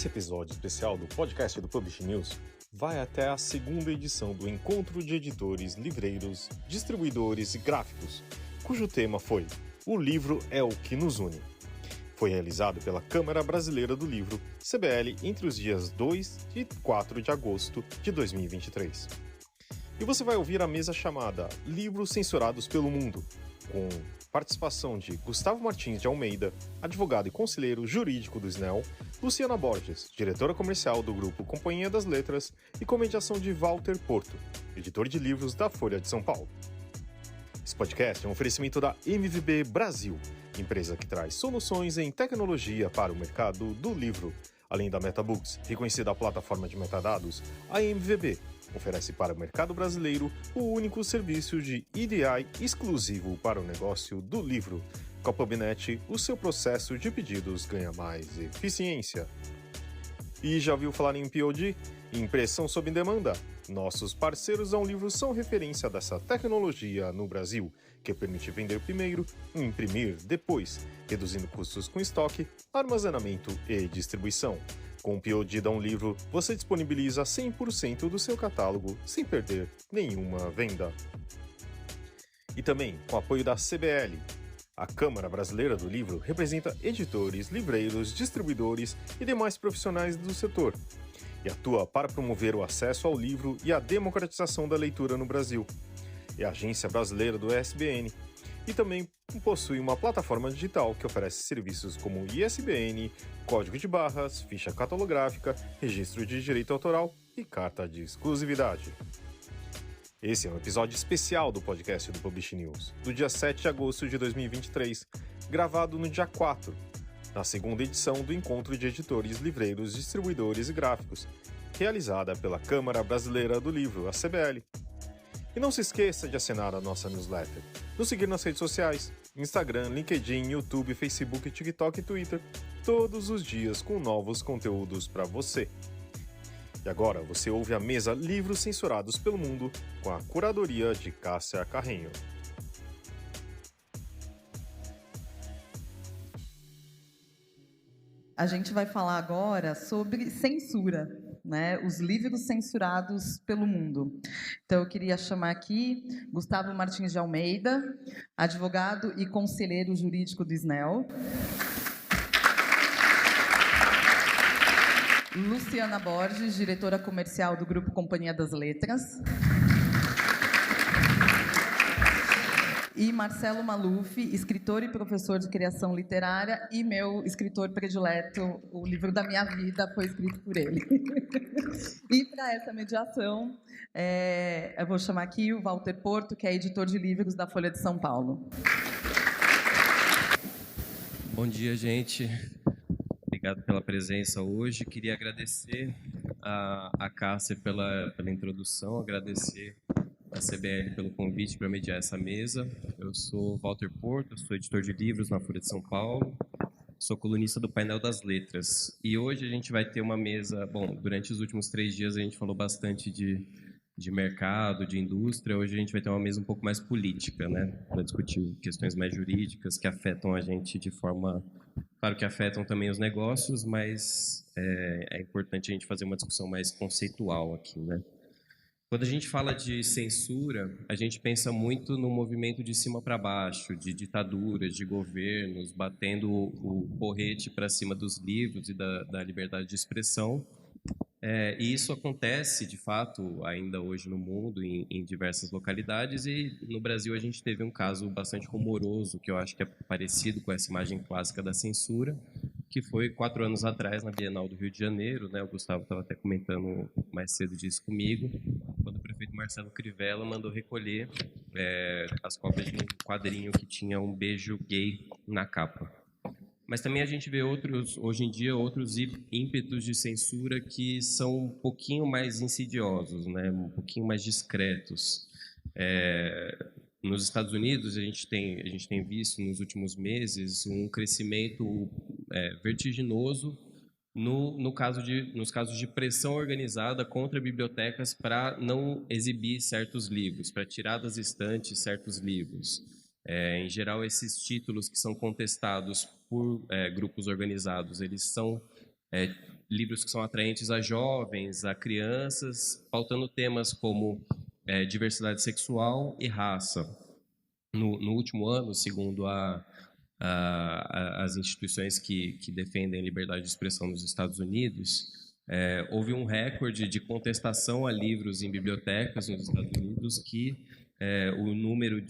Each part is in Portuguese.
Esse episódio especial do podcast do Publish News vai até a segunda edição do Encontro de Editores, Livreiros, Distribuidores e Gráficos, cujo tema foi O Livro é o que nos une. Foi realizado pela Câmara Brasileira do Livro, CBL, entre os dias 2 e 4 de agosto de 2023. E você vai ouvir a mesa chamada Livros Censurados pelo Mundo, com participação de Gustavo Martins de Almeida, advogado e conselheiro jurídico do SNEL, Luciana Borges, diretora comercial do grupo Companhia das Letras, e com mediação de Walter Porto, editor de livros da Folha de São Paulo. Esse podcast é um oferecimento da MVB Brasil, empresa que traz soluções em tecnologia para o mercado do livro. Além da MetaBooks, reconhecida a plataforma de metadados, a MVB oferece para o mercado brasileiro o único serviço de EDI exclusivo para o negócio do livro. Com a PubNet, o seu processo de pedidos ganha mais eficiência. E já ouviu falar em POD? Impressão sob demanda? Nossos parceiros ao livro são referência dessa tecnologia no Brasil, que permite vender primeiro e imprimir depois, reduzindo custos com estoque, armazenamento e distribuição. Com o POD da Um Livro, você disponibiliza 100% do seu catálogo sem perder nenhuma venda. E também com o apoio da CBL. A Câmara Brasileira do Livro representa editores, livreiros, distribuidores e demais profissionais do setor, e atua para promover o acesso ao livro e a democratização da leitura no Brasil. É a agência brasileira do ESBN e também possui uma plataforma digital que oferece serviços como ISBN, código de barras, ficha catalográfica, registro de direito autoral e carta de exclusividade. Esse é um episódio especial do podcast do Publish News, do dia 7 de agosto de 2023, gravado no dia 4, na segunda edição do Encontro de Editores, Livreiros, Distribuidores e Gráficos, realizada pela Câmara Brasileira do Livro, a CBL. E não se esqueça de assinar a nossa newsletter, nos seguir nas redes sociais, Instagram, LinkedIn, YouTube, Facebook, TikTok e Twitter, todos os dias com novos conteúdos para você. E agora você ouve a mesa Livros Censurados pelo Mundo, com a curadoria de Cássia Carrenho. A gente vai falar agora sobre censura, né? Os livros censurados pelo mundo. Então, eu queria chamar aqui Gustavo Martins de Almeida, advogado e conselheiro jurídico do SNEL. Luciana Borges, diretora comercial do grupo Companhia das Letras. E Marcelo Maluf, escritor e professor de criação literária, e meu escritor predileto, o livro da minha vida foi escrito por ele. E para essa mediação, eu vou chamar aqui o Walter Porto, que é editor de livros da Folha de São Paulo. Bom dia, gente. Obrigado pela presença hoje. Queria agradecer a Cássia pela introdução, agradecer a CBL pelo convite para mediar essa mesa. Eu sou Walter Porto, sou editor de livros na Folha de São Paulo, sou colunista do Painel das Letras. E hoje a gente vai ter uma mesa... Bom, durante os últimos 3 dias a gente falou bastante de mercado, de indústria. Hoje a gente vai ter uma mesa um pouco mais política, né? Para discutir questões mais jurídicas que afetam a gente de forma... Claro que afetam também os negócios, mas é importante a gente fazer uma discussão mais conceitual aqui, né? Quando a gente fala de censura, a gente pensa muito no movimento de cima para baixo, de ditaduras, de governos, batendo o porrete para cima dos livros e da liberdade de expressão. E isso acontece, de fato, ainda hoje no mundo, em diversas localidades, e no Brasil a gente teve um caso bastante rumoroso, que eu acho que é parecido com essa imagem clássica da censura, que foi 4 anos atrás, na Bienal do Rio de Janeiro, né? O Gustavo estava até comentando mais cedo disso comigo, quando o prefeito Marcelo Crivella mandou recolher as cópias de um quadrinho que tinha um beijo gay na capa. Mas também a gente vê hoje em dia, outros ímpetos de censura que são um pouquinho mais insidiosos, né? Um pouquinho mais discretos. Nos Estados Unidos, a gente tem visto nos últimos meses um crescimento vertiginoso nos casos de pressão organizada contra bibliotecas para não exibir certos livros, para tirar das estantes certos livros. Em geral, esses títulos que são contestados por grupos organizados, eles são livros que são atraentes a jovens, a crianças, pautando temas como diversidade sexual e raça. No último ano, segundo as instituições que defendem a liberdade de expressão nos Estados Unidos, houve um recorde de contestação a livros em bibliotecas nos Estados Unidos que o número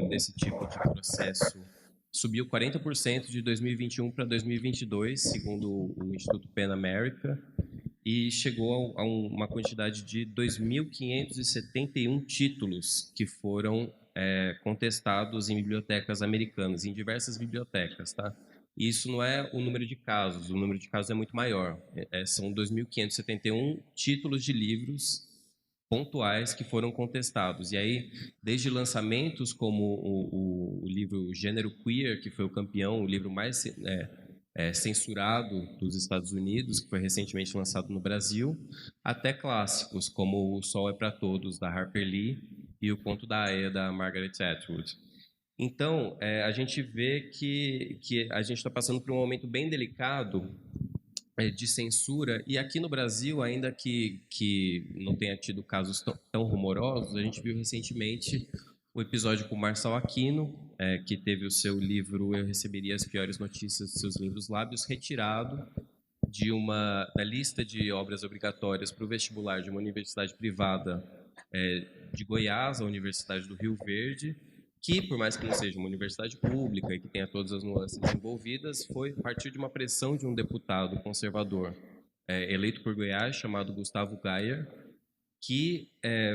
desse tipo de processo subiu 40% de 2021 para 2022, segundo o Instituto PEN America, e chegou a uma quantidade de 2.571 títulos que foram contestados em bibliotecas americanas, em diversas bibliotecas, tá? E isso não é o número de casos, o número de casos é muito maior. São 2.571 títulos de livros pontuais que foram contestados. E aí, desde lançamentos como o livro Gênero Queer, que foi o campeão, o livro mais censurado dos Estados Unidos, que foi recentemente lançado no Brasil, até clássicos como O Sol é para Todos, da Harper Lee, e O Conto da Aia, da Margaret Atwood. Então, a gente vê que a gente está passando por um momento bem delicado de censura, e aqui no Brasil, ainda que não tenha tido casos tão rumorosos, a gente viu recentemente o episódio com o Marçal Aquino, que teve o seu livro Eu Receberia as Piores Notícias de Seus Lindos Lábios retirado da lista de obras obrigatórias para o vestibular de uma universidade privada de Goiás, a Universidade do Rio Verde, que, por mais que não seja uma universidade pública e que tenha todas as nuances envolvidas, foi a partir de uma pressão de um deputado conservador eleito por Goiás, chamado Gustavo Gayer, que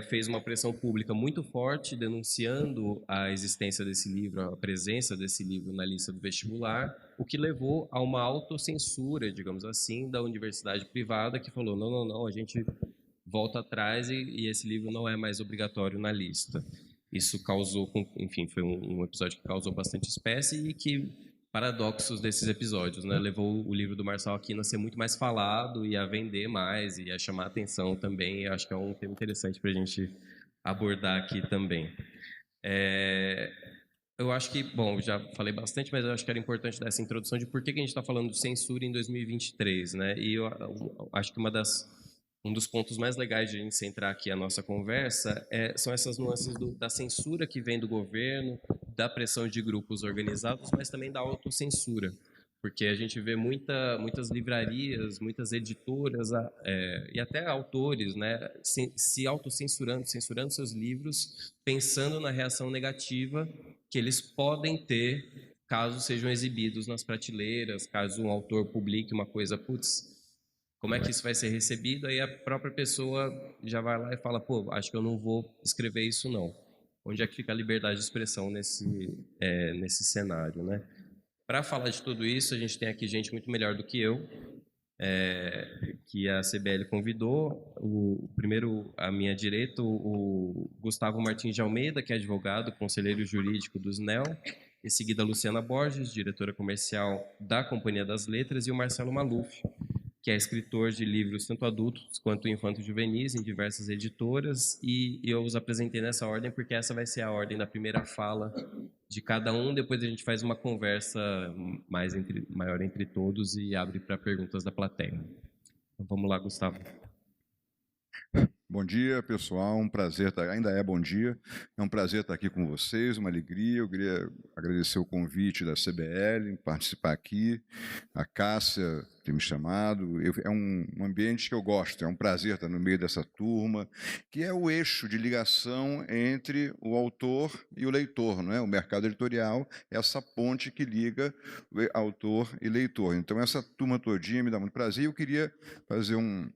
fez uma pressão pública muito forte, denunciando a existência desse livro, a presença desse livro na lista do vestibular, o que levou a uma autocensura, digamos assim, da universidade privada, que falou, não, a gente volta atrás e esse livro não é mais obrigatório na lista. Isso causou, enfim, foi um episódio que causou bastante espécie e que, paradoxos desses episódios, né, levou o livro do Marçal Aquino a ser muito mais falado e a vender mais e a chamar atenção também. Eu acho que é um tema interessante para a gente abordar aqui também. Eu acho que, bom, já falei bastante, mas eu acho que era importante dar essa introdução de por que a gente está falando de censura em 2023, né? E eu acho que um dos pontos mais legais de a gente centrar aqui a nossa conversa são essas nuances da censura que vem do governo, da pressão de grupos organizados, mas também da autocensura. Porque a gente vê muitas livrarias, muitas editoras e até autores, né, se autocensurando, censurando seus livros, pensando na reação negativa que eles podem ter caso sejam exibidos nas prateleiras, caso um autor publique uma coisa, como é que isso vai ser recebido? Aí a própria pessoa já vai lá e fala, acho que eu não vou escrever isso não. Onde é que fica a liberdade de expressão nesse cenário, né? Para falar de tudo isso, a gente tem aqui gente muito melhor do que eu, que a CBL convidou. Primeiro, à minha direita, o Gustavo Martins de Almeida, que é advogado, conselheiro jurídico do SNEL. Em seguida, a Luciana Borges, diretora comercial da Companhia das Letras, e o Marcelo Maluf, que é escritor de livros tanto adultos quanto infanto-juvenis em diversas editoras, e eu os apresentei nessa ordem porque essa vai ser a ordem da primeira fala de cada um, depois a gente faz uma conversa maior entre todos e abre para perguntas da plateia. Então, vamos lá, Gustavo. Bom dia, pessoal, um prazer, ainda é bom dia, é um prazer estar aqui com vocês, uma alegria. Eu queria agradecer o convite da CBL em participar aqui, a Cássia ter me chamado. É um ambiente que eu gosto, é um prazer estar no meio dessa turma, que é o eixo de ligação entre o autor e o leitor, não é? O mercado editorial é essa ponte que liga o autor e leitor. Então, essa turma todinha me dá muito prazer, e eu queria fazer um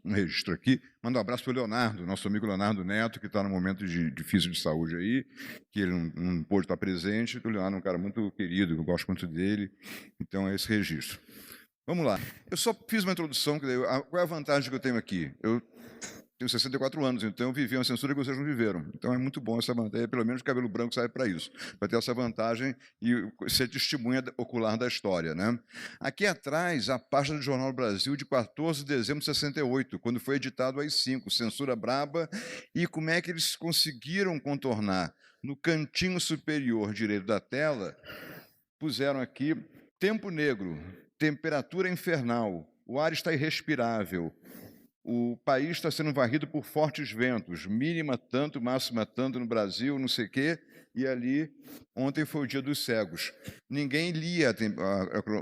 registro aqui. Manda um abraço para o Leonardo, nosso amigo Leonardo Neto, que está num momento difícil de saúde aí, que ele não pôde estar presente. O Leonardo é um cara muito querido, eu gosto muito dele, então é esse registro. Vamos lá. Eu só fiz uma introdução. Qual é a vantagem que eu tenho aqui? Eu tenho 64 anos, então eu vivi uma censura que vocês não viveram. Então é muito bom essa vantagem, pelo menos o cabelo branco serve para isso, para ter essa vantagem e ser testemunha ocular da história, né? Aqui atrás, a página do Jornal do Brasil de 14 de dezembro de 68, quando foi editado o AI-5, Censura Braba, e como é que eles conseguiram contornar. No cantinho superior direito da tela, puseram aqui Tempo Negro, Temperatura Infernal, o ar está irrespirável, o país está sendo varrido por fortes ventos, mínima tanto, máxima tanto no Brasil, não sei o quê, e ali, ontem foi o dia dos cegos. Ninguém lia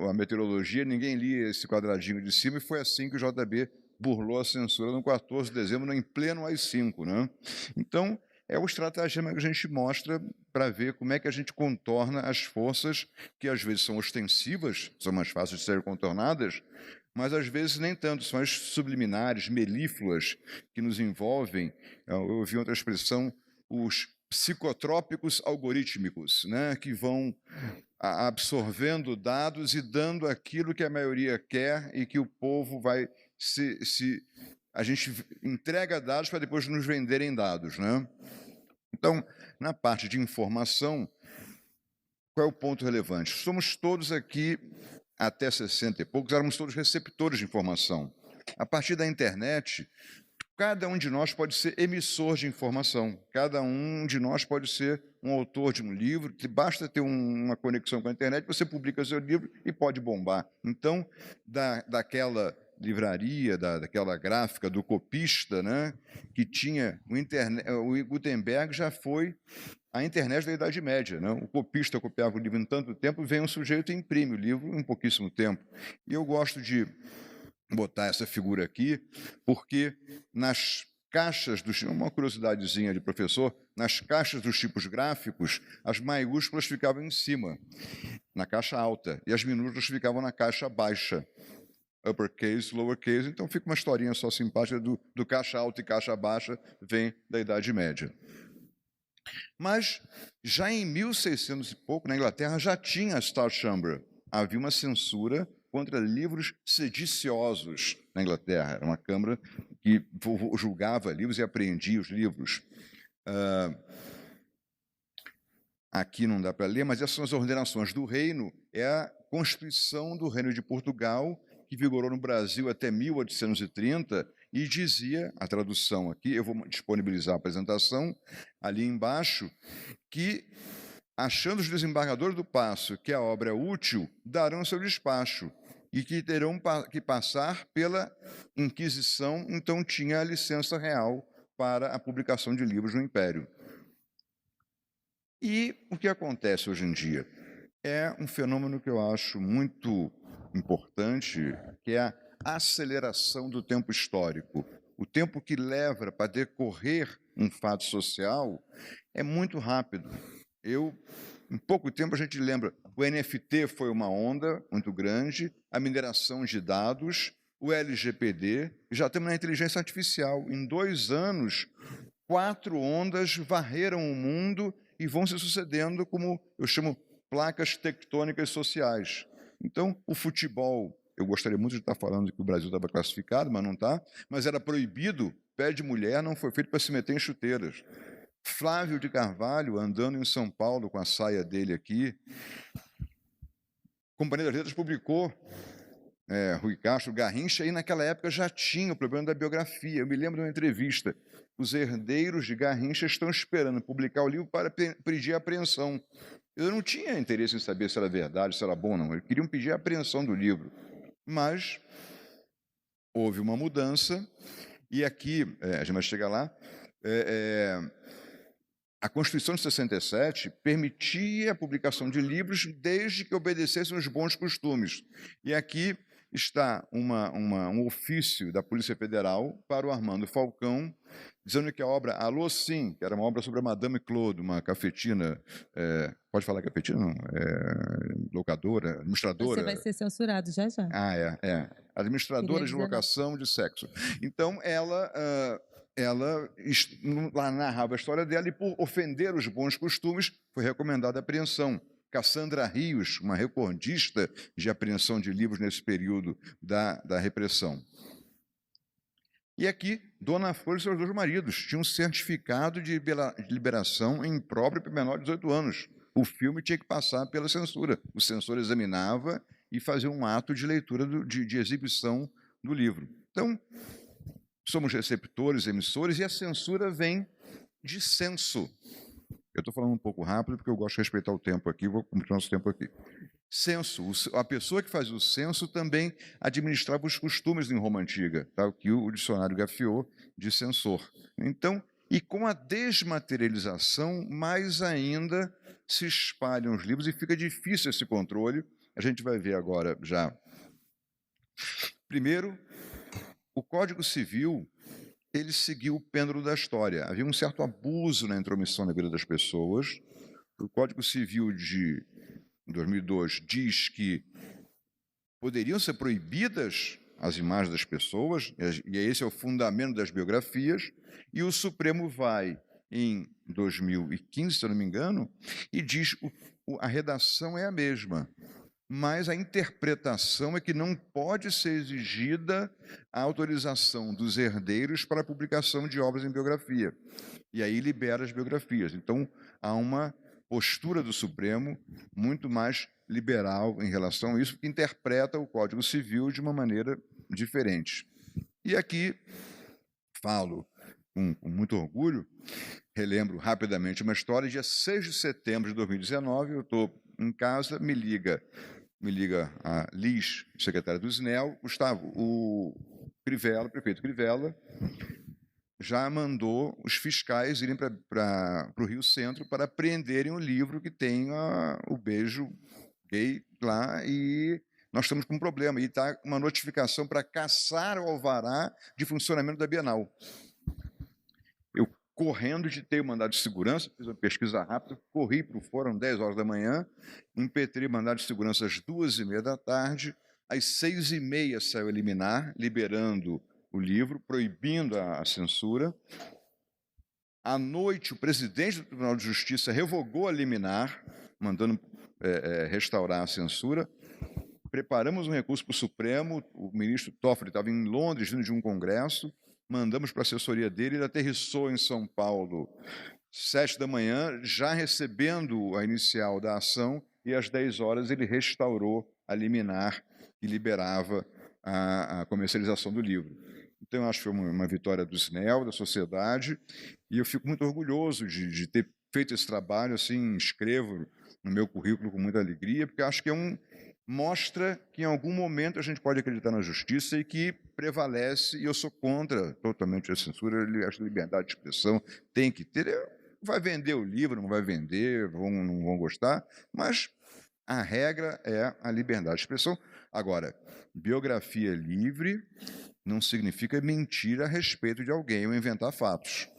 a meteorologia, ninguém lia esse quadradinho de cima, e foi assim que o JB burlou a censura no 14 de dezembro, em pleno AI-5, né? Então, é o estratagema que a gente mostra para ver como é que a gente contorna as forças que às vezes são ostensivas, são mais fáceis de serem contornadas, mas às vezes nem tanto, são as subliminares, melífluas, que nos envolvem. Eu ouvi outra expressão, os psicotrópicos algorítmicos, né, que vão absorvendo dados e dando aquilo que a maioria quer e que o povo vai a gente entrega dados para depois nos venderem dados, né? Então, na parte de informação, qual é o ponto relevante? Somos todos aqui, até 60 e poucos, éramos todos receptores de informação. A partir da internet, cada um de nós pode ser emissor de informação, cada um de nós pode ser um autor de um livro, basta ter uma conexão com a internet, você publica seu livro e pode bombar. Então, daquela livraria, daquela gráfica do copista, né, que tinha o Gutenberg já foi a internet da Idade Média, né? O copista copiava o livro em tanto tempo, vem um sujeito e imprime o livro em pouquíssimo tempo. E eu gosto de botar essa figura aqui, porque nas caixas dos... Uma curiosidadezinha de professor, nas caixas dos tipos gráficos, as maiúsculas ficavam em cima, na caixa alta, e as minúsculas ficavam na caixa baixa. Uppercase, lowercase, então fica uma historinha só simpática do caixa alta e caixa baixa, vem da Idade Média. Mas, já em 1600 e pouco, na Inglaterra, já tinha a Star Chamber. Havia uma censura contra livros sediciosos na Inglaterra. Era uma câmara que julgava livros e apreendia os livros. Aqui não dá para ler, mas essas são as ordenações do reino. É a Constituição do Reino de Portugal, que vigorou no Brasil até 1830, e dizia, a tradução aqui, eu vou disponibilizar a apresentação, ali embaixo, que, achando os desembargadores do paço que a obra é útil, darão seu despacho, e que terão que passar pela Inquisição, então tinha a licença real para a publicação de livros no Império. E o que acontece hoje em dia? É um fenômeno que eu acho muito importante, que é a aceleração do tempo histórico. O tempo que leva para decorrer um fato social é muito rápido. Em pouco tempo a gente lembra, o NFT foi uma onda muito grande, a mineração de dados, o LGPD, já temos na inteligência artificial. Em 2 anos, 4 ondas varreram o mundo e vão se sucedendo como eu chamo placas tectônicas sociais. Então, o futebol, eu gostaria muito de estar falando que o Brasil estava classificado, mas não está, mas era proibido, pé de mulher não foi feito para se meter em chuteiras. Flávio de Carvalho, andando em São Paulo com a saia dele aqui, Companhia das Letras publicou Rui Castro, Garrincha, e naquela época já tinha o problema da biografia. Eu me lembro de uma entrevista, os herdeiros de Garrincha estão esperando publicar o livro para pedir apreensão. Eu não tinha interesse em saber se era verdade, se era bom, não. Eles queriam pedir a apreensão do livro. Mas houve uma mudança, e aqui, a gente vai chegar lá, a Constituição de 67 permitia a publicação de livros desde que obedecessem os bons costumes. E aqui está um ofício da Polícia Federal para o Armando Falcão, dizendo que a obra Alô Sim, que era uma obra sobre a Madame Claude, uma cafetina, pode falar cafetina? Não, locadora, administradora. Você vai ser censurado já já. Administradora de locação de sexo. Então, ela lá narrava a história dela e, por ofender os bons costumes, foi recomendada a apreensão. Cassandra Rios, uma recordista de apreensão de livros nesse período da repressão. E aqui, Dona Flor e seus 2 maridos tinham um certificado de liberação em próprio para menor de 18 anos. O filme tinha que passar pela censura. O censor examinava e fazia um ato de leitura, de exibição do livro. Então, somos receptores, emissores, e a censura vem de censo. Eu estou falando um pouco rápido, porque eu gosto de respeitar o tempo aqui, vou cumprir nosso tempo aqui. censo. A pessoa que fazia o censo também administrava os costumes em Roma Antiga, tá? O que o dicionário gafiou de censor. Então, e com a desmaterialização, mais ainda se espalham os livros e fica difícil esse controle. A gente vai ver agora já. Primeiro, o Código Civil, ele seguiu o pêndulo da história. Havia um certo abuso na intromissão na vida das pessoas. O Código Civil de 2002 diz que poderiam ser proibidas as imagens das pessoas, e esse é o fundamento das biografias, e o Supremo vai, em 2015, se eu não me engano, e diz que a redação é a mesma, mas a interpretação é que não pode ser exigida a autorização dos herdeiros para a publicação de obras em biografia, e aí libera as biografias. Então, há uma postura do Supremo muito mais liberal em relação a isso, que interpreta o Código Civil de uma maneira diferente. E aqui falo com muito orgulho, relembro rapidamente uma história. Dia 6 de setembro de 2019, eu estou em casa, me liga a Liz, secretária do SNEL, Gustavo, o Crivella, o prefeito Crivella, já mandou os fiscais irem para o Rio Centro para apreenderem o livro que tem o beijo gay lá, e nós estamos com um problema, e está uma notificação para caçar o alvará de funcionamento da Bienal. Eu, correndo, ditei o mandado de segurança, fiz uma pesquisa rápida, corri para o fórum às 10 horas da manhã, impetrei mandado de segurança às 2h30 da tarde, às 6h30 saiu a liminar, liberando o livro, proibindo a censura. À noite, o presidente do Tribunal de Justiça revogou a liminar, mandando restaurar a censura. Preparamos um recurso para o Supremo, o ministro Toffoli estava em Londres, vindo de um congresso, mandamos para a assessoria dele, ele aterrissou em São Paulo 7 da manhã, já recebendo a inicial da ação, e às 10 horas ele restaurou a liminar que liberava a comercialização do livro. Então, eu acho que foi uma vitória do SNEL, da sociedade, e eu fico muito orgulhoso de ter feito esse trabalho, assim, escrevo no meu currículo com muita alegria, porque acho que mostra que em algum momento a gente pode acreditar na justiça e que prevalece, e eu sou contra totalmente a censura, acho que a liberdade de expressão tem que ter. Vai vender o livro, não vai vender, não vão gostar, mas a regra é a liberdade de expressão. Agora, biografia livre não significa mentir a respeito de alguém ou inventar fatos.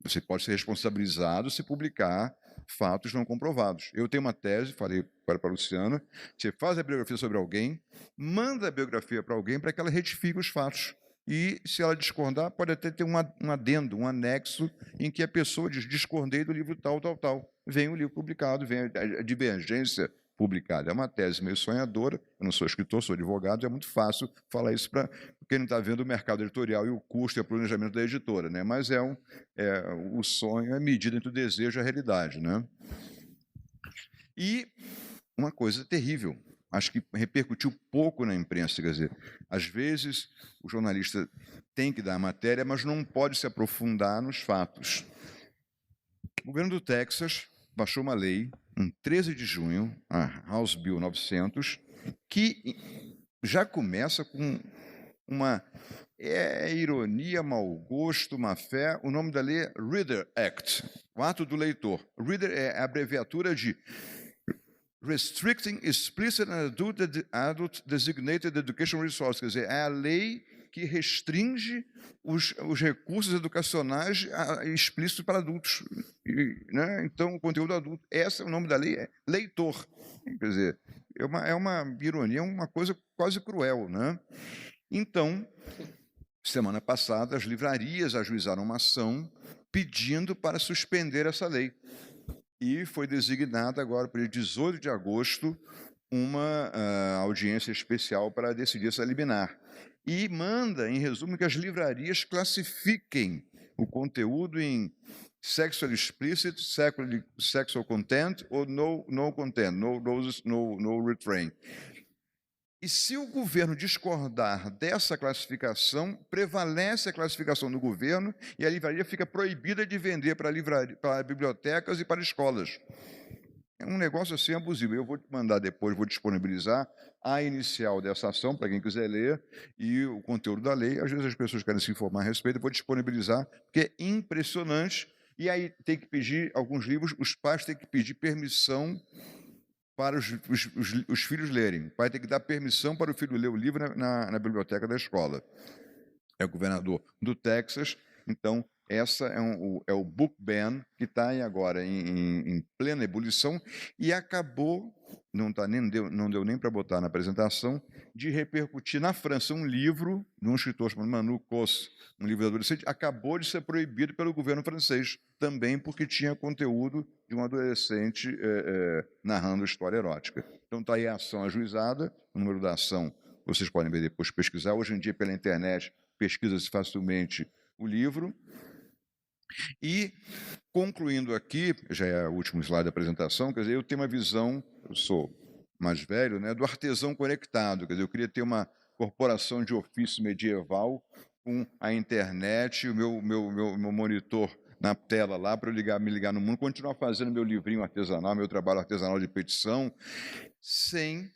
Você pode ser responsabilizado se publicar fatos não comprovados. Eu tenho uma tese, falei para a Luciana, você faz a biografia sobre alguém, manda a biografia para alguém para que ela retifique os fatos. E, se ela discordar, pode até ter um adendo, um anexo, em que a pessoa diz, discordei do livro tal, tal, tal. Vem o livro publicado, vem a divergência publicada. É uma tese meio sonhadora, eu não sou escritor, sou advogado, é muito fácil falar isso para quem não está vendo o mercado editorial e o custo e o planejamento da editora, né? Mas o sonho é medida entre o desejo e a realidade, né? E uma coisa terrível, acho que repercutiu pouco na imprensa, quer dizer, às vezes o jornalista tem que dar a matéria, mas não pode se aprofundar nos fatos. O governo do Texas baixou uma lei, em 13 de junho, a House Bill 900, que já começa com uma ironia, mau gosto, má fé. O nome da lei é Reader Act, o ato do leitor. Reader é a abreviatura de Restricting Explicit and Adult Designated Education Resources, quer dizer, é a lei que restringe os recursos educacionais explícitos para adultos, né? Então, o conteúdo adulto. Esse é o nome da lei, é leitor. Quer dizer, é uma ironia, uma coisa quase cruel, né? Então, semana passada, as livrarias ajuizaram uma ação pedindo para suspender essa lei. E foi designada agora, para o dia 18 de agosto, uma audiência especial para decidir essa liminar. E manda, em resumo, que as livrarias classifiquem o conteúdo em sexual explicit, sexual content ou no content, no refrain. E se o governo discordar dessa classificação, prevalece a classificação do governo e a livraria fica proibida de vender para bibliotecas e para escolas. É um negócio assim abusivo. Eu vou te mandar depois, vou disponibilizar a inicial dessa ação, para quem quiser ler, e o conteúdo da lei. Às vezes as pessoas querem se informar a respeito, eu vou disponibilizar, porque é impressionante. E aí tem que pedir, alguns livros, os pais têm que pedir permissão para os filhos lerem. O pai tem que dar permissão para o filho ler o livro na biblioteca da escola. É o governador do Texas. Então, essa é o book ban, que está agora em plena ebulição, e acabou, não deu nem para botar na apresentação, de repercutir na França um livro de um escritor chamado Manu Cos, um livro de adolescente, acabou de ser proibido pelo governo francês, também porque tinha conteúdo de um adolescente narrando história erótica. Então está aí a ação ajuizada, o número da ação vocês podem ver depois, pesquisar. Hoje em dia, pela internet, pesquisa-se facilmente o livro. E, concluindo aqui, já é o último slide da apresentação, quer dizer, eu tenho uma visão, eu sou mais velho, né, do artesão conectado, quer dizer, eu queria ter uma corporação de ofício medieval com a internet, o meu monitor na tela lá, para eu me ligar no mundo, continuar fazendo meu livrinho artesanal, meu trabalho artesanal de petição, sem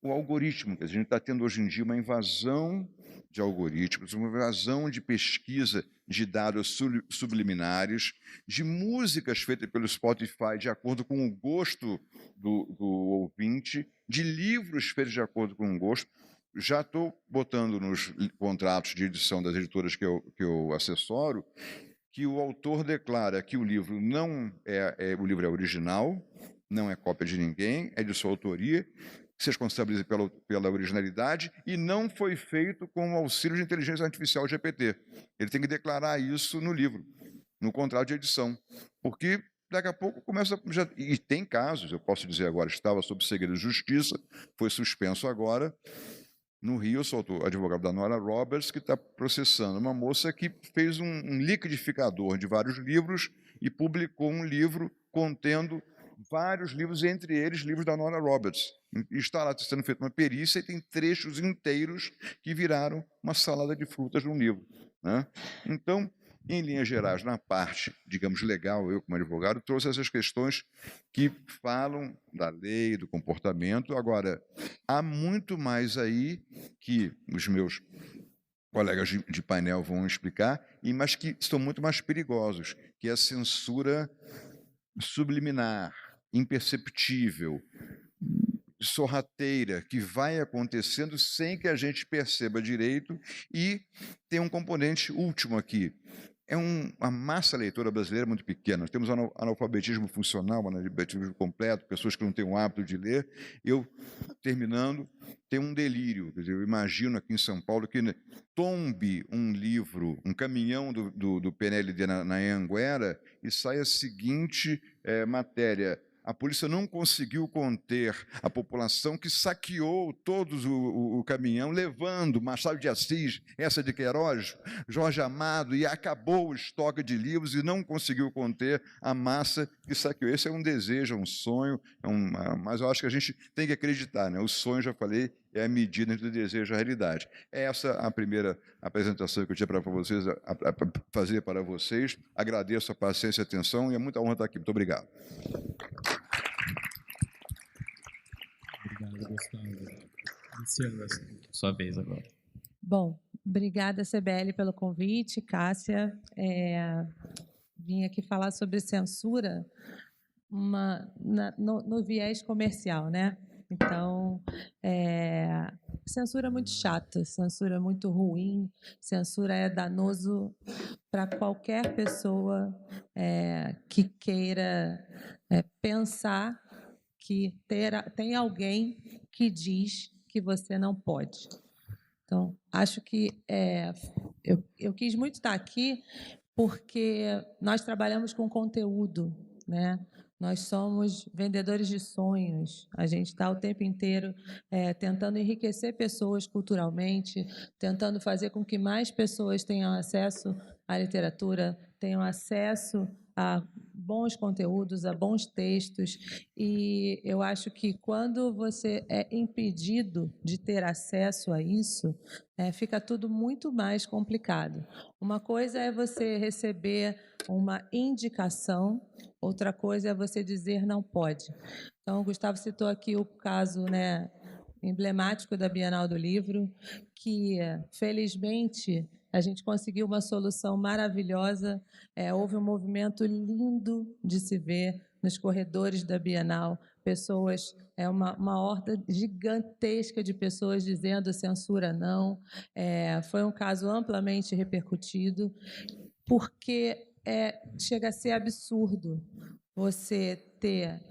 o algoritmo. Quer dizer, a gente está tendo hoje em dia uma invasão de algoritmos, uma invasão de pesquisa de dados subliminares, de músicas feitas pelo Spotify de acordo com o gosto do ouvinte, de livros feitos de acordo com o gosto. Já estou botando nos contratos de edição das editoras que eu assessoro, que o autor declara que o livro o livro é original, não é cópia de ninguém, é de sua autoria, se responsabiliza pela originalidade e não foi feito com o auxílio de inteligência artificial GPT. Ele tem que declarar isso no livro, no contrato de edição, porque daqui a pouco começa... E tem casos, eu posso dizer agora, estava sob segredo de justiça, foi suspenso agora. No Rio, eu sou o advogado da Nora Roberts, que está processando uma moça que fez um liquidificador de vários livros e publicou um livro contendo vários livros, entre eles livros da Nora Roberts. E está lá sendo feita uma perícia e tem trechos inteiros que viraram uma salada de frutas num livro, né? Então, em linhas gerais, na parte, digamos, legal, eu como advogado trouxe essas questões que falam da lei, do comportamento. Agora, há muito mais aí que os meus colegas de painel vão explicar, mas que são muito mais perigosos, que é a censura subliminar, imperceptível, sorrateira, que vai acontecendo sem que a gente perceba direito. E tem um componente último aqui. A massa leitora brasileira muito pequena. Nós temos analfabetismo funcional, analfabetismo completo, pessoas que não têm o hábito de ler. Eu, terminando, tenho um delírio. Quer dizer, eu imagino aqui em São Paulo que tombe um livro, um caminhão do PNLD na Anhanguera e saia a seguinte matéria: a polícia não conseguiu conter a população que saqueou todos o caminhão, levando Machado de Assis, essa de Queiroz, Jorge Amado, e acabou o estoque de livros e não conseguiu conter a massa que saqueou. Esse é um desejo, é um sonho, mas eu acho que a gente tem que acreditar, né? O sonho, já falei, é a medida entre o desejo e a realidade. Essa é a primeira apresentação que eu tinha para vocês, fazer para vocês. Agradeço a paciência e a atenção, e é muita honra estar aqui. Muito obrigado. Obrigado, Gustavo. Luciana, sua vez agora. Bom, obrigada, CBL, pelo convite. Cássia, vim aqui falar sobre censura no viés comercial, né? Então, censura é muito chata, censura é muito ruim, censura é danoso para qualquer pessoa que queira pensar que tem alguém que diz que você não pode. Então, acho que eu quis muito estar aqui porque nós trabalhamos com conteúdo, né? Nós somos vendedores de sonhos. A gente está o tempo inteiro tentando enriquecer pessoas culturalmente, tentando fazer com que mais pessoas tenham acesso à literatura, tenham acesso a bons conteúdos, a bons textos. E eu acho que quando você é impedido de ter acesso a isso, fica tudo muito mais complicado. Uma coisa é você receber uma indicação, outra coisa é você dizer não pode. Então, o Gustavo citou aqui o caso, né, emblemático da Bienal do Livro, que, felizmente, a gente conseguiu uma solução maravilhosa. Houve um movimento lindo de se ver nos corredores da Bienal, pessoas, uma horda gigantesca de pessoas dizendo censura não. Foi um caso amplamente repercutido, porque chega a ser absurdo você ter,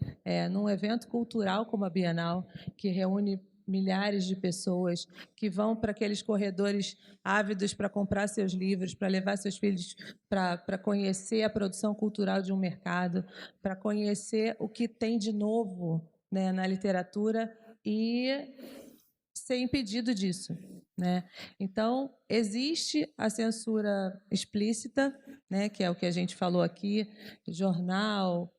num evento cultural como a Bienal, que reúne milhares de pessoas que vão para aqueles corredores ávidos para comprar seus livros, para levar seus filhos para conhecer a produção cultural de um mercado, para conhecer o que tem de novo, né, na literatura, e ser impedido disso, né? Então, existe a censura explícita, né, que é o que a gente falou aqui, jornal,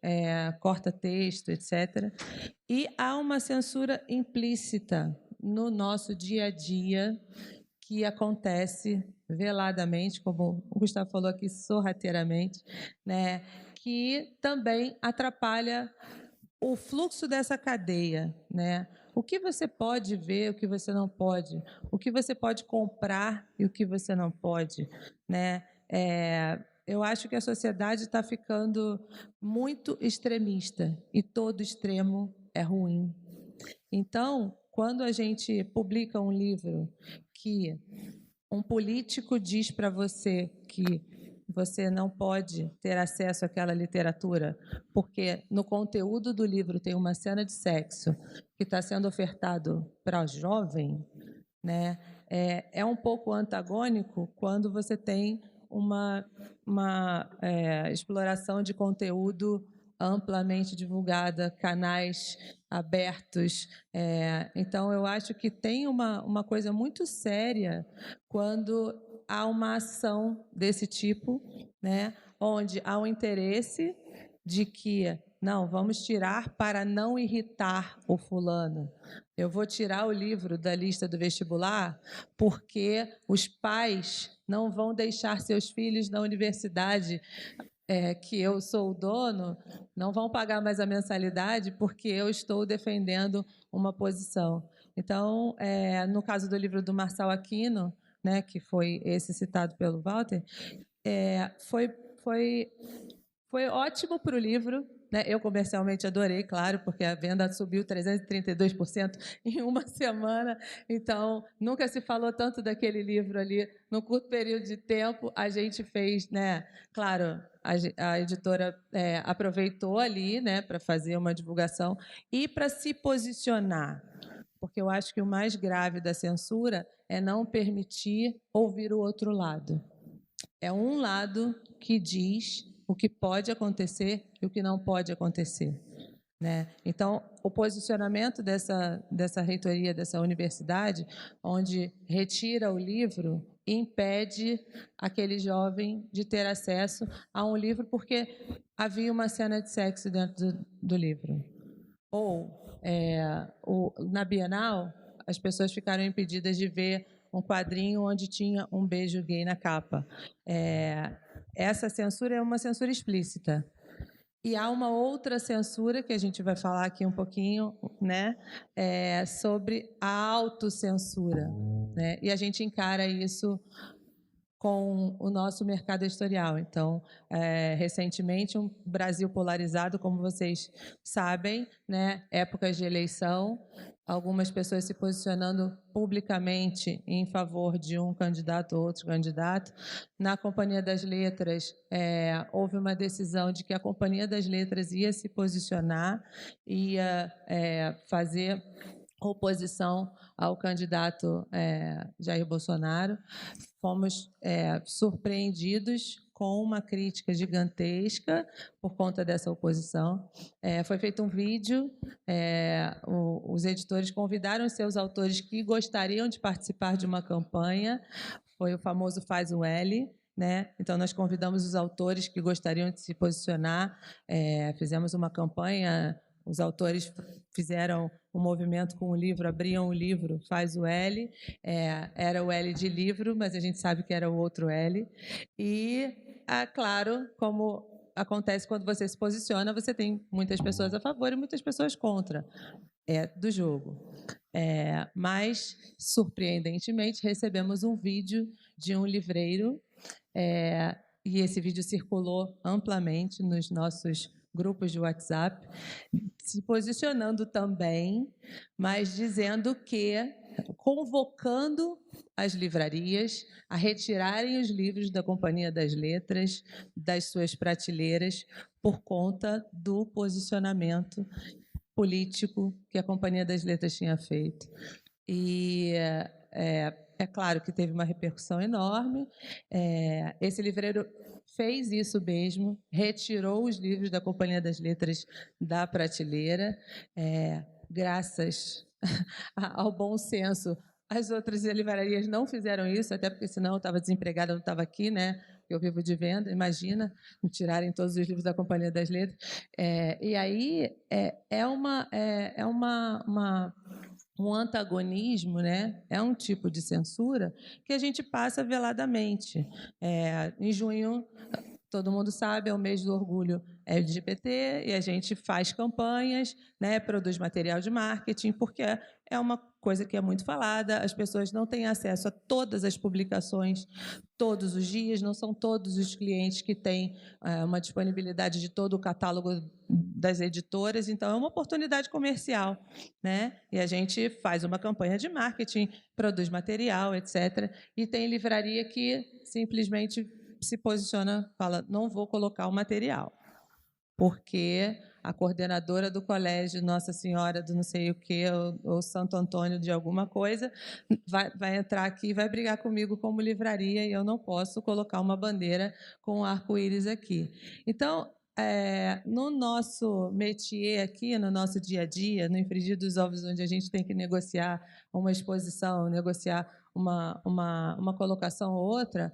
corta-texto, etc. E há uma censura implícita no nosso dia a dia, que acontece veladamente, como o Gustavo falou aqui, sorrateiramente, né, que também atrapalha o fluxo dessa cadeia, né? O que você pode ver, o que você não pode, o que você pode comprar e o que você não pode, né? Eu acho que a sociedade está ficando muito extremista e todo extremo é ruim. Então, quando a gente publica um livro que um político diz para você que você não pode ter acesso àquela literatura, porque no conteúdo do livro tem uma cena de sexo que está sendo ofertado para o jovem, né? É um pouco antagônico quando você tem uma exploração de conteúdo amplamente divulgada, canais abertos. Então, eu acho que tem uma coisa muito séria quando há uma ação desse tipo, né, onde há um interesse de que, não, vamos tirar para não irritar o fulano. Eu vou tirar o livro da lista do vestibular porque os pais não vão deixar seus filhos na universidade que eu sou o dono, não vão pagar mais a mensalidade porque eu estou defendendo uma posição. Então, no caso do livro do Marçal Aquino, né, que foi esse citado pelo Walter, foi ótimo para o livro, né? Eu comercialmente adorei, claro, porque a venda subiu 332% em uma semana. Então, nunca se falou tanto daquele livro ali num curto período de tempo. A gente fez, né? Claro, a editora aproveitou ali, né, para fazer uma divulgação e para se posicionar. Porque eu acho que o mais grave da censura é não permitir ouvir o outro lado. É um lado que diz o que pode acontecer e o que não pode acontecer, né? Então, o posicionamento dessa reitoria, dessa universidade, onde retira o livro, impede aquele jovem de ter acesso a um livro porque havia uma cena de sexo dentro do livro. Ou, na Bienal, as pessoas ficaram impedidas de ver um quadrinho onde tinha um beijo gay na capa. Essa censura é uma censura explícita. E há uma outra censura, que a gente vai falar aqui um pouquinho, né, sobre a autocensura, né? E a gente encara isso com o nosso mercado editorial. Então, recentemente, um Brasil polarizado, como vocês sabem, né, épocas de eleição, algumas pessoas se posicionando publicamente em favor de um candidato ou outro candidato. Na Companhia das Letras, houve uma decisão de que a Companhia das Letras ia se posicionar, ia fazer oposição ao candidato Jair Bolsonaro. Fomos surpreendidos com uma crítica gigantesca por conta dessa oposição. Foi feito um vídeo, os editores convidaram seus autores que gostariam de participar de uma campanha, foi o famoso Faz o L, né? Então, nós convidamos os autores que gostariam de se posicionar, fizemos uma campanha, os autores fizeram um movimento com o livro, abriam o livro, Faz o L, era o L de livro, mas a gente sabe que era o outro L, e claro, como acontece quando você se posiciona, você tem muitas pessoas a favor e muitas pessoas contra do jogo. Mas, surpreendentemente, recebemos um vídeo de um livreiro, e esse vídeo circulou amplamente nos nossos grupos de WhatsApp, se posicionando também, mas dizendo que, convocando as livrarias a retirarem os livros da Companhia das Letras das suas prateleiras por conta do posicionamento político que a Companhia das Letras tinha feito. E é claro que teve uma repercussão enorme. Esse livreiro fez isso mesmo, retirou os livros da Companhia das Letras da prateleira, graças ao bom senso. As outras livrarias não fizeram isso, até porque senão eu estava desempregada, não estava aqui, né? Eu vivo de venda, imagina, me tirarem todos os livros da Companhia das Letras. E aí um antagonismo, né? É um tipo de censura que a gente passa veladamente. Em junho, todo mundo sabe, é o mês do orgulho LGBT, e a gente faz campanhas, né, produz material de marketing, porque é uma coisa que é muito falada, as pessoas não têm acesso a todas as publicações todos os dias, não são todos os clientes que têm uma disponibilidade de todo o catálogo das editoras, então é uma oportunidade comercial, né? E a gente faz uma campanha de marketing, produz material, etc. E tem livraria que simplesmente se posiciona, fala, não vou colocar o material, porque a coordenadora do colégio Nossa Senhora do não sei o quê, ou Santo Antônio de alguma coisa, vai entrar aqui e vai brigar comigo como livraria, e eu não posso colocar uma bandeira com um arco-íris aqui. Então, no nosso métier aqui, no nosso dia a dia, no Infringir dos Ovos, onde a gente tem que negociar uma exposição, negociar uma colocação ou outra,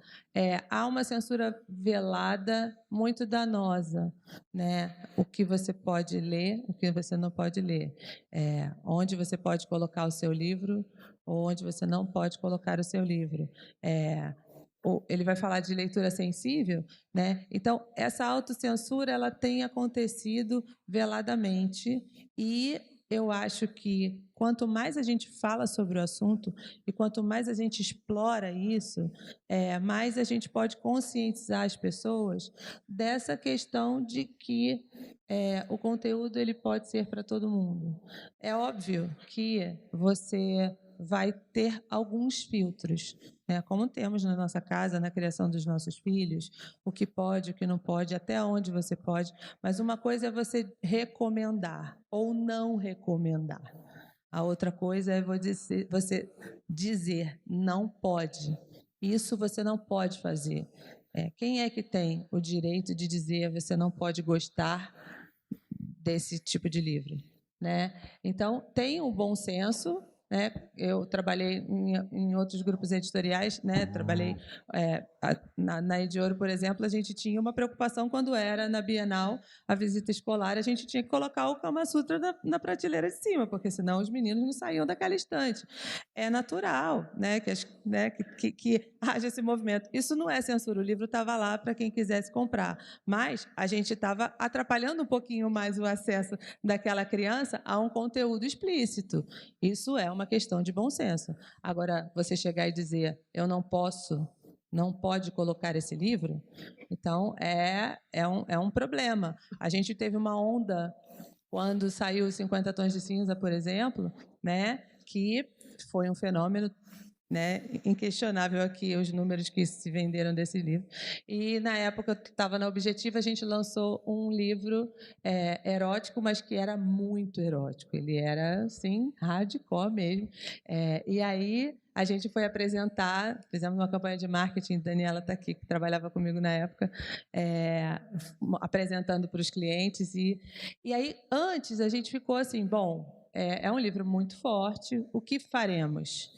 há uma censura velada muito danosa, né? O que você pode ler, o que você não pode ler, onde você pode colocar o seu livro ou onde você não pode colocar o seu livro. Ele vai falar de leitura sensível, né? Então, essa autocensura ela tem acontecido veladamente, e eu acho que quanto mais a gente fala sobre o assunto e quanto mais a gente explora isso, mais a gente pode conscientizar as pessoas dessa questão de que o conteúdo ele pode ser para todo mundo. É óbvio que você vai ter alguns filtros, como temos na nossa casa, na criação dos nossos filhos, o que pode, o que não pode, até onde você pode, mas uma coisa é você recomendar ou não recomendar. A outra coisa é você dizer não pode. Isso você não pode fazer. Quem é que tem o direito de dizer você não pode gostar desse tipo de livro, né? Então, tem um bom senso, né? Eu trabalhei em outros grupos editoriais, né? Trabalhei na Ediouro, por exemplo, a gente tinha uma preocupação quando era na Bienal, a visita escolar, a gente tinha que colocar o Kama Sutra na prateleira de cima, porque senão os meninos não saíam daquela estante. É natural, né? Que haja esse movimento. Isso não é censura, o livro estava lá para quem quisesse comprar, mas a gente estava atrapalhando um pouquinho mais o acesso daquela criança a um conteúdo explícito. Isso é uma questão de bom senso. Agora, você chegar e dizer, eu não posso, não pode colocar esse livro, então é um problema. A gente teve uma onda quando saiu 50 Tons de Cinza, por exemplo, né, que foi um fenômeno, né, inquestionável aqui os números que se venderam desse livro. E na época que estava na Objetiva, a gente lançou um livro erótico, mas que era muito erótico. Ele era assim hardcore mesmo. E aí a gente foi apresentar, fizemos uma campanha de marketing, Daniela está aqui, que trabalhava comigo na época, apresentando para os clientes. E aí, antes, a gente ficou assim, bom, é um livro muito forte, o que faremos?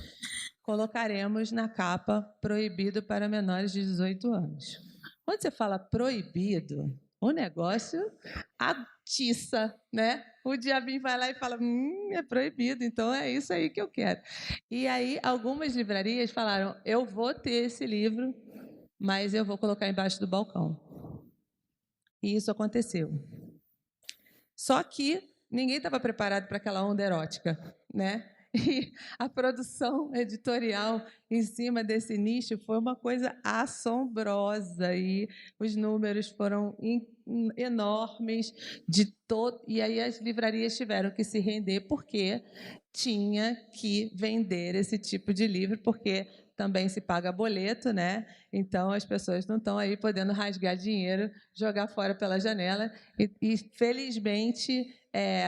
Colocaremos na capa proibido para menores de 18 anos. Quando você fala proibido, o negócio atiça, né? O diabinho vai lá e fala, é proibido, então é isso aí que eu quero. E aí algumas livrarias falaram, eu vou ter esse livro mas eu vou colocar embaixo do balcão. E isso aconteceu. Só que ninguém estava preparado para aquela onda erótica, né? E a produção editorial em cima desse nicho foi uma coisa assombrosa, e os números foram enormes e aí as livrarias tiveram que se render porque tinha que vender esse tipo de livro, porque também se paga boleto, né? Então as pessoas não estão aí podendo rasgar dinheiro, jogar fora pela janela, e felizmente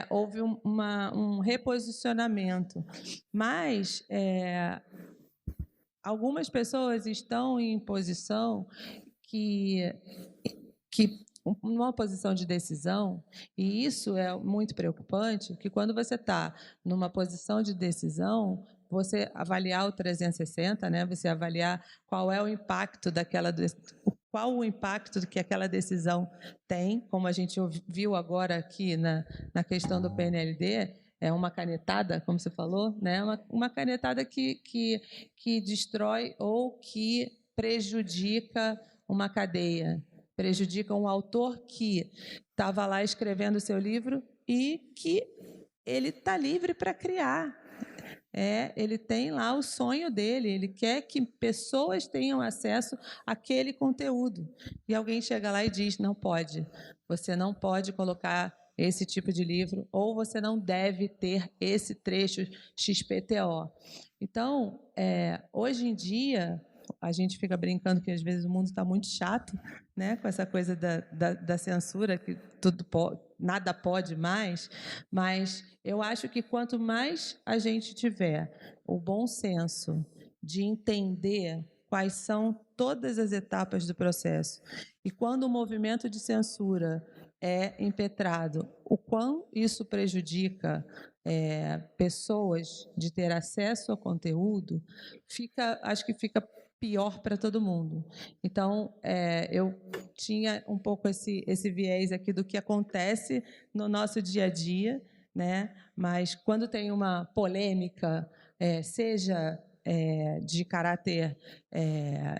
houve um reposicionamento. Mas algumas pessoas estão em posição numa posição de decisão, e isso é muito preocupante, que quando você está numa posição de decisão, você avaliar o 360, né? Você avaliar qual é o impacto qual o impacto que aquela decisão tem, como a gente viu agora aqui na questão do PNLD, é uma canetada, como você falou, né? Uma canetada que destrói ou que prejudica uma cadeia, prejudica um autor que estava lá escrevendo o seu livro e que ele está livre para criar. Ele tem lá o sonho dele, ele quer que pessoas tenham acesso àquele conteúdo. E alguém chega lá e diz, não pode, você não pode colocar esse tipo de livro, ou você não deve ter esse trecho XPTO. Então, hoje em dia, a gente fica brincando que às vezes o mundo está muito chato, né, com essa coisa da censura, que nada pode mais, mas eu acho que quanto mais a gente tiver o bom senso de entender quais são todas as etapas do processo, e quando o movimento de censura é impetrado, o quão isso prejudica pessoas de ter acesso ao conteúdo, acho que fica pior para todo mundo. Então, eu tinha um pouco esse viés aqui do que acontece no nosso dia a dia, né? Mas quando tem uma polêmica, seja de caráter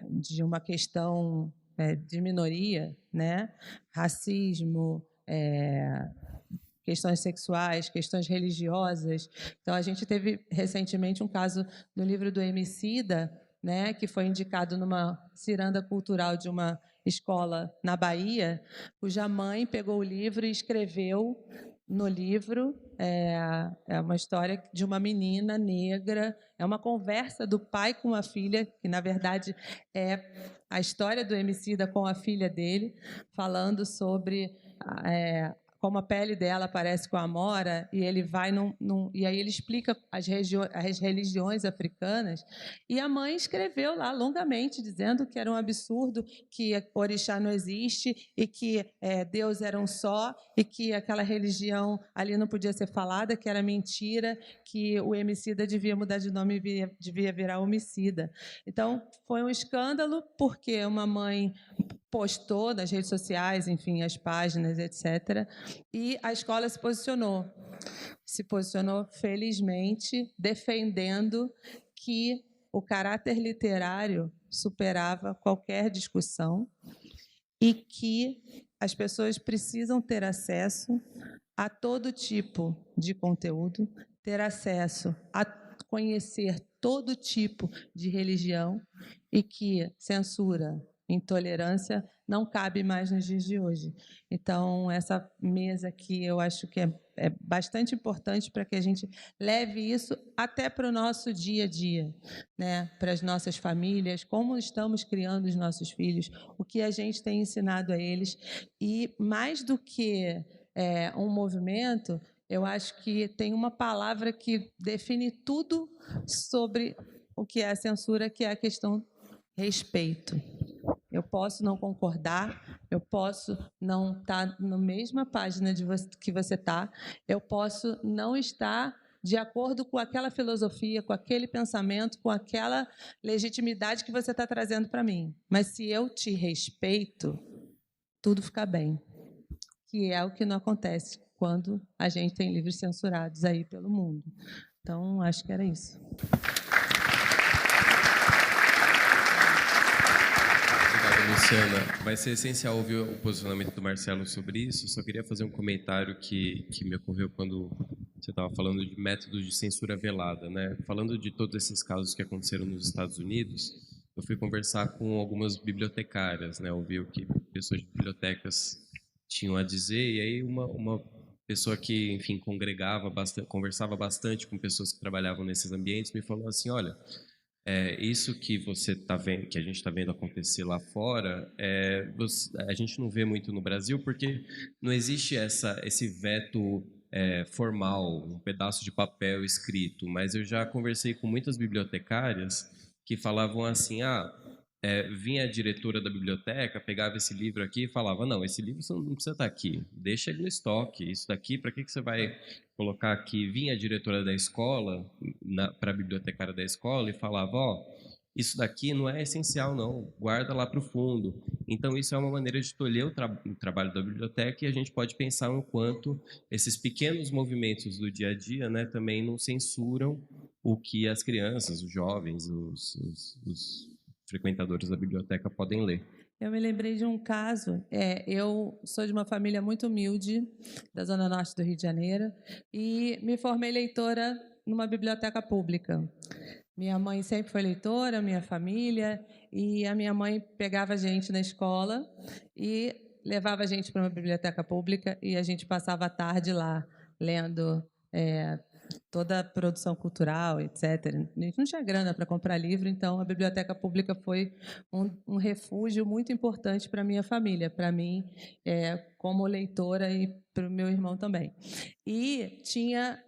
de uma questão de minoria, né? Racismo, questões sexuais, questões religiosas. Então, a gente teve recentemente um caso no livro do Emicida, né, que foi indicado numa ciranda cultural de uma escola na Bahia, cuja mãe pegou o livro e escreveu no livro, uma história de uma menina negra, é uma conversa do pai com a filha, que, na verdade, é a história do Emicida com a filha dele, falando sobre como a pele dela parece com a Amora, e ele vai e aí ele explica as religiões africanas, e a mãe escreveu lá longamente, dizendo que era um absurdo, que orixá não existe, e que Deus era um só, e que aquela religião ali não podia ser falada, que era mentira, que o Emicida devia mudar de nome e devia virar homicida. Então, foi um escândalo, porque uma mãe postou nas redes sociais, enfim, as páginas, etc., e a escola se posicionou felizmente, defendendo que o caráter literário superava qualquer discussão e que as pessoas precisam ter acesso a todo tipo de conteúdo, ter acesso a conhecer todo tipo de religião, e que censura, intolerância não cabe mais nos dias de hoje. Então, essa mesa aqui eu acho que é bastante importante para que a gente leve isso até para o nosso dia a dia, né? Para as nossas famílias, como estamos criando os nossos filhos, o que a gente tem ensinado a eles. E, mais do que um movimento, eu acho que tem uma palavra que define tudo sobre o que é a censura, que é a questão respeito. Eu posso não concordar, eu posso não estar na mesma página que você está, eu posso não estar de acordo com aquela filosofia, com aquele pensamento, com aquela legitimidade que você está trazendo para mim. Mas se eu te respeito, tudo fica bem. Que é o que não acontece quando a gente tem livros censurados aí pelo mundo. Então, acho que era isso. Luciana, vai ser essencial ouvir o posicionamento do Marcelo sobre isso. Só queria fazer um comentário que me ocorreu quando você estava falando de métodos de censura velada, né? Falando de todos esses casos que aconteceram nos Estados Unidos, eu fui conversar com algumas bibliotecárias, né? Ouvi o que pessoas de bibliotecas tinham a dizer, e aí uma pessoa que, enfim, congregava bastante, conversava bastante com pessoas que trabalhavam nesses ambientes, me falou assim, olha, isso que você está vendo, que a gente está vendo acontecer lá fora, a gente não vê muito no Brasil porque não existe esse veto formal, um pedaço de papel escrito. Mas eu já conversei com muitas bibliotecárias que falavam assim, vinha a diretora da biblioteca, pegava esse livro aqui e falava, não, esse livro não precisa estar aqui, deixa ele no estoque, isso daqui, para que você vai colocar aqui? Vinha a diretora da escola, para a bibliotecária da escola e falava, isso daqui não é essencial não, guarda lá para o fundo. Então isso é uma maneira de tolher o trabalho da biblioteca, e a gente pode pensar o quanto esses pequenos movimentos do dia a dia, né, também não censuram o que as crianças, os jovens, os frequentadores da biblioteca podem ler. Eu me lembrei de um caso. Eu sou de uma família muito humilde, da Zona Norte do Rio de Janeiro, e me formei leitora numa biblioteca pública. Minha mãe sempre foi leitora, minha família, e a minha mãe pegava a gente na escola e levava a gente para uma biblioteca pública, e a gente passava a tarde lá, lendo toda a produção cultural, etc. A gente não tinha grana para comprar livro, então a biblioteca pública foi um refúgio muito importante para a minha família, para mim, como leitora, e para o meu irmão também. E tinha...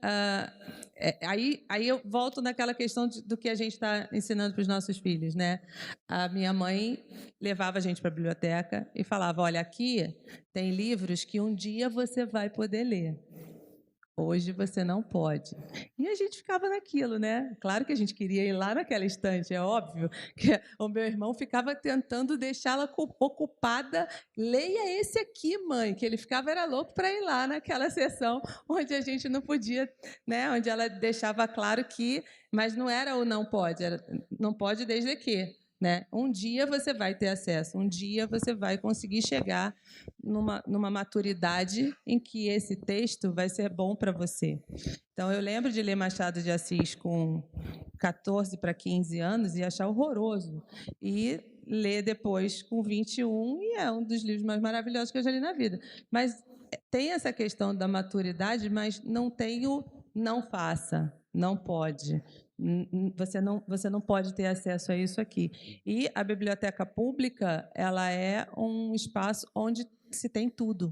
aí eu volto naquela questão do que a gente está ensinando para os nossos filhos, né? A minha mãe levava a gente para a biblioteca e falava, olha, aqui tem livros que um dia você vai poder ler. Hoje você não pode. E a gente ficava naquilo, né? Claro que a gente queria ir lá naquela estante, é óbvio que o meu irmão ficava tentando deixá-la ocupada. Leia esse aqui, mãe, que ele ficava, era louco para ir lá naquela sessão onde a gente não podia, né? Onde ela deixava claro que, mas não era o não pode, era não pode desde que, né? Um dia você vai ter acesso, um dia você vai conseguir chegar numa maturidade em que esse texto vai ser bom para você. Então, eu lembro de ler Machado de Assis com 14 para 15 anos e achar horroroso. E ler depois com 21, e é um dos livros mais maravilhosos que eu já li na vida. Mas tem essa questão da maturidade, mas não tem o não faça, não pode. Você não pode ter acesso a isso aqui. E a biblioteca pública, ela é um espaço onde se tem tudo,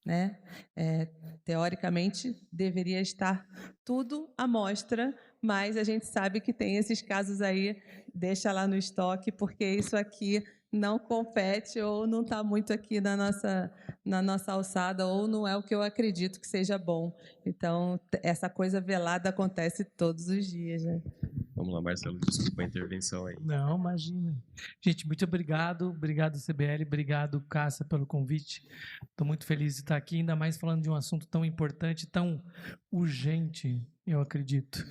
né? Teoricamente, deveria estar tudo à mostra, mas a gente sabe que tem esses casos aí, deixa lá no estoque, porque isso aqui não compete ou não está muito aqui na nossa alçada, ou não é o que eu acredito que seja bom. Então, essa coisa velada acontece todos os dias, né? Vamos lá, Marcelo, desculpa a intervenção aí. Não, imagina. Gente, muito obrigado. Obrigado, CBL. Obrigado, Cássia, pelo convite. Estou muito feliz de estar aqui, ainda mais falando de um assunto tão importante, tão urgente, eu acredito.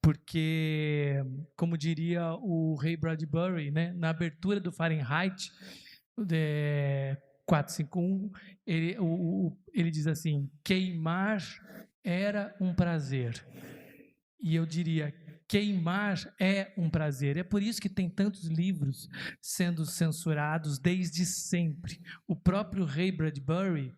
Porque, como diria o Ray Bradbury, né, na abertura do Fahrenheit 451, ele diz assim, queimar era um prazer. E eu diria, queimar é um prazer. É por isso que tem tantos livros sendo censurados desde sempre. O próprio Ray Bradbury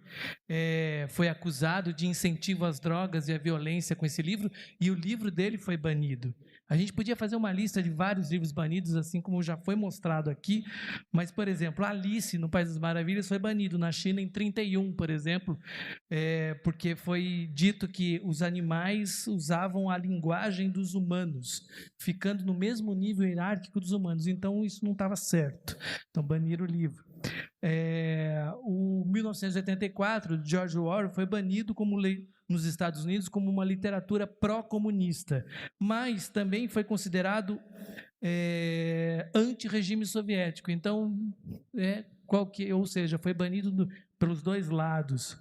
foi acusado de incentivo às drogas e à violência com esse livro, e o livro dele foi banido. A gente podia fazer uma lista de vários livros banidos, assim como já foi mostrado aqui, mas, por exemplo, Alice no País das Maravilhas foi banido na China em 1931, por exemplo, porque foi dito que os animais usavam a linguagem dos humanos, ficando no mesmo nível hierárquico dos humanos. Então, isso não estava certo. Então, baniram o livro. O 1984, de George Orwell, foi banido nos Estados Unidos como uma literatura pró-comunista, mas também foi considerado anti-regime soviético. Então, ou seja, foi banido pelos dois lados.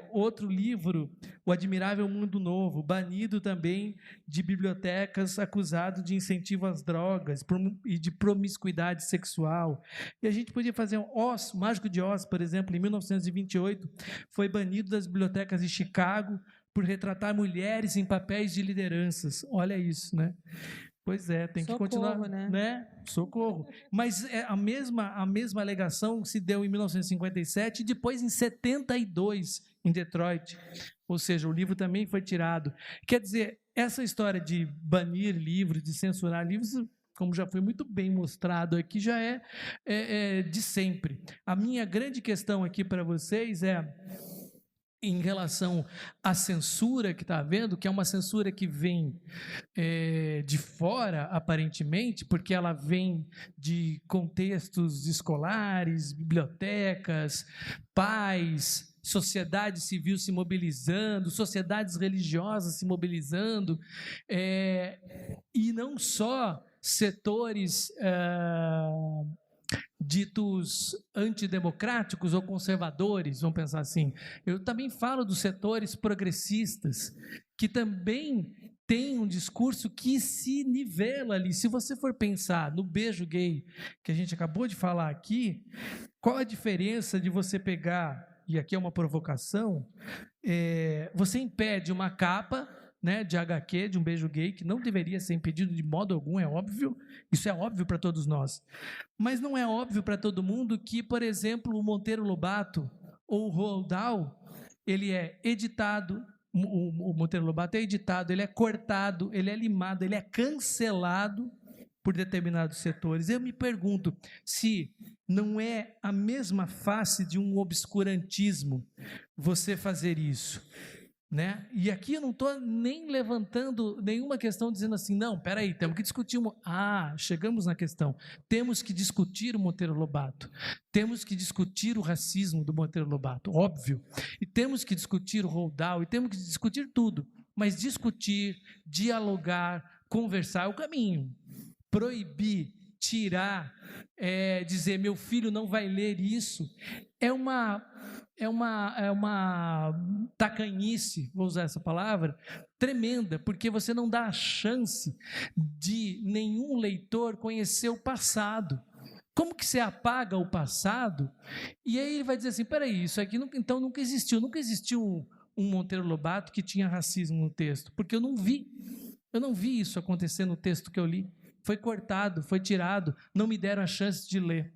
Outro livro, O Admirável Mundo Novo, banido também de bibliotecas, acusado de incentivo às drogas e de promiscuidade sexual. E a gente podia fazer Oz, Mágico de Oz, por exemplo, em 1928, foi banido das bibliotecas de Chicago por retratar mulheres em papéis de lideranças. Olha isso, né? Pois é, tem que continuar, né? Socorro. Mas a mesma alegação se deu em 1957 e depois em 72 em Detroit. Ou seja, o livro também foi tirado. Quer dizer, essa história de banir livros, de censurar livros, como já foi muito bem mostrado aqui, já é de sempre. A minha grande questão aqui para vocês em relação à censura que está havendo, que é uma censura que vem de fora, aparentemente, porque ela vem de contextos escolares, bibliotecas, pais, sociedade civil se mobilizando, sociedades religiosas se mobilizando, e não só setores ditos antidemocráticos ou conservadores, vamos pensar assim. Eu também falo dos setores progressistas, que também tem um discurso que se nivela ali. Se você for pensar no beijo gay, que a gente acabou de falar aqui, qual a diferença de você pegar, e aqui é uma provocação, você impede uma capa, né, de HQ, de um beijo gay, que não deveria ser impedido de modo algum, é óbvio, isso é óbvio para todos nós. Mas não é óbvio para todo mundo que, por exemplo, o Monteiro Lobato ou o Roald Dahl, ele é editado, o Monteiro Lobato é editado, ele é cortado, ele é limado, ele é cancelado por determinados setores. Eu me pergunto se não é a mesma face de um obscurantismo você fazer isso, né? E aqui eu não estou nem levantando nenhuma questão dizendo assim, não, peraí, temos que discutir chegamos na questão, temos que discutir o Monteiro Lobato, temos que discutir o racismo do Monteiro Lobato, óbvio, e temos que discutir o Roald Dahl, e temos que discutir tudo, mas discutir, dialogar, conversar é o caminho. Proibir, tirar, dizer meu filho não vai ler isso, é uma tacanhice, vou usar essa palavra, tremenda, porque você não dá a chance de nenhum leitor conhecer o passado. Como que você apaga o passado? E aí ele vai dizer assim, peraí, isso aqui então nunca existiu um Monteiro Lobato que tinha racismo no texto, porque eu não vi isso acontecer no texto que eu li. Foi cortado, foi tirado, não me deram a chance de ler.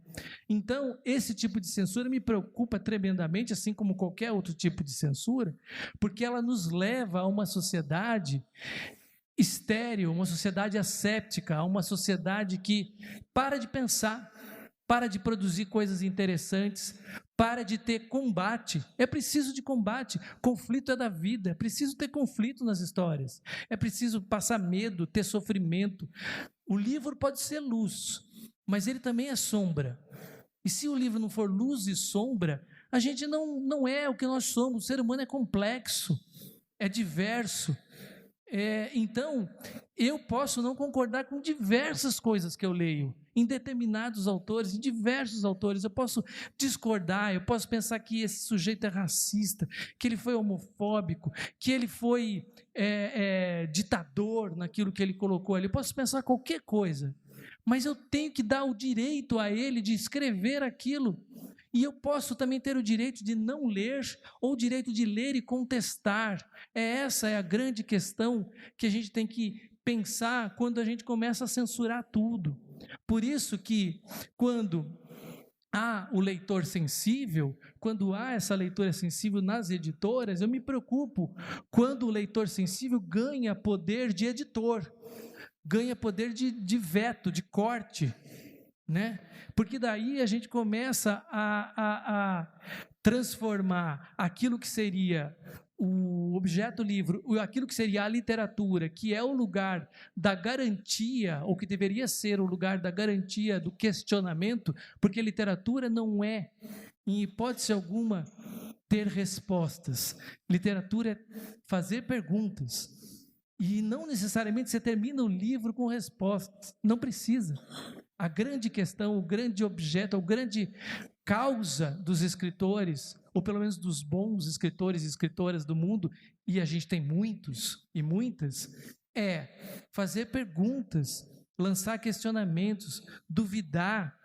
Então, esse tipo de censura me preocupa tremendamente, assim como qualquer outro tipo de censura, porque ela nos leva a uma sociedade estéril, uma sociedade asséptica, uma sociedade que para de pensar, para de produzir coisas interessantes, para de ter combate. É preciso de combate, conflito é da vida, é preciso ter conflito nas histórias, é preciso passar medo, ter sofrimento. O livro pode ser luz, mas ele também é sombra. E se o livro não for luz e sombra, a gente não é o que nós somos. O ser humano é complexo, é diverso. Então, eu posso não concordar com diversas coisas que eu leio, em determinados autores, em diversos autores. Eu posso discordar, eu posso pensar que esse sujeito é racista, que ele foi homofóbico, que ele foi ditador naquilo que ele colocou ali. Eu posso pensar qualquer coisa, mas eu tenho que dar o direito a ele de escrever aquilo. E eu posso também ter o direito de não ler, ou o direito de ler e contestar. Essa é a grande questão que a gente tem que pensar quando a gente começa a censurar tudo. Por isso que, quando há o leitor sensível, quando há essa leitura sensível nas editoras, eu me preocupo quando o leitor sensível ganha poder de editor, ganha poder de veto, de corte, né? Porque daí a gente começa a transformar aquilo que seria o objeto livro, aquilo que seria a literatura, que é o lugar da garantia, ou que deveria ser o lugar da garantia do questionamento, porque literatura não é, em hipótese alguma, ter respostas. Literatura é fazer perguntas. E não necessariamente você termina o livro com respostas, não precisa. A grande questão, o grande objeto, causa dos escritores, ou pelo menos dos bons escritores e escritoras do mundo, e a gente tem muitos e muitas, é fazer perguntas, lançar questionamentos, duvidar,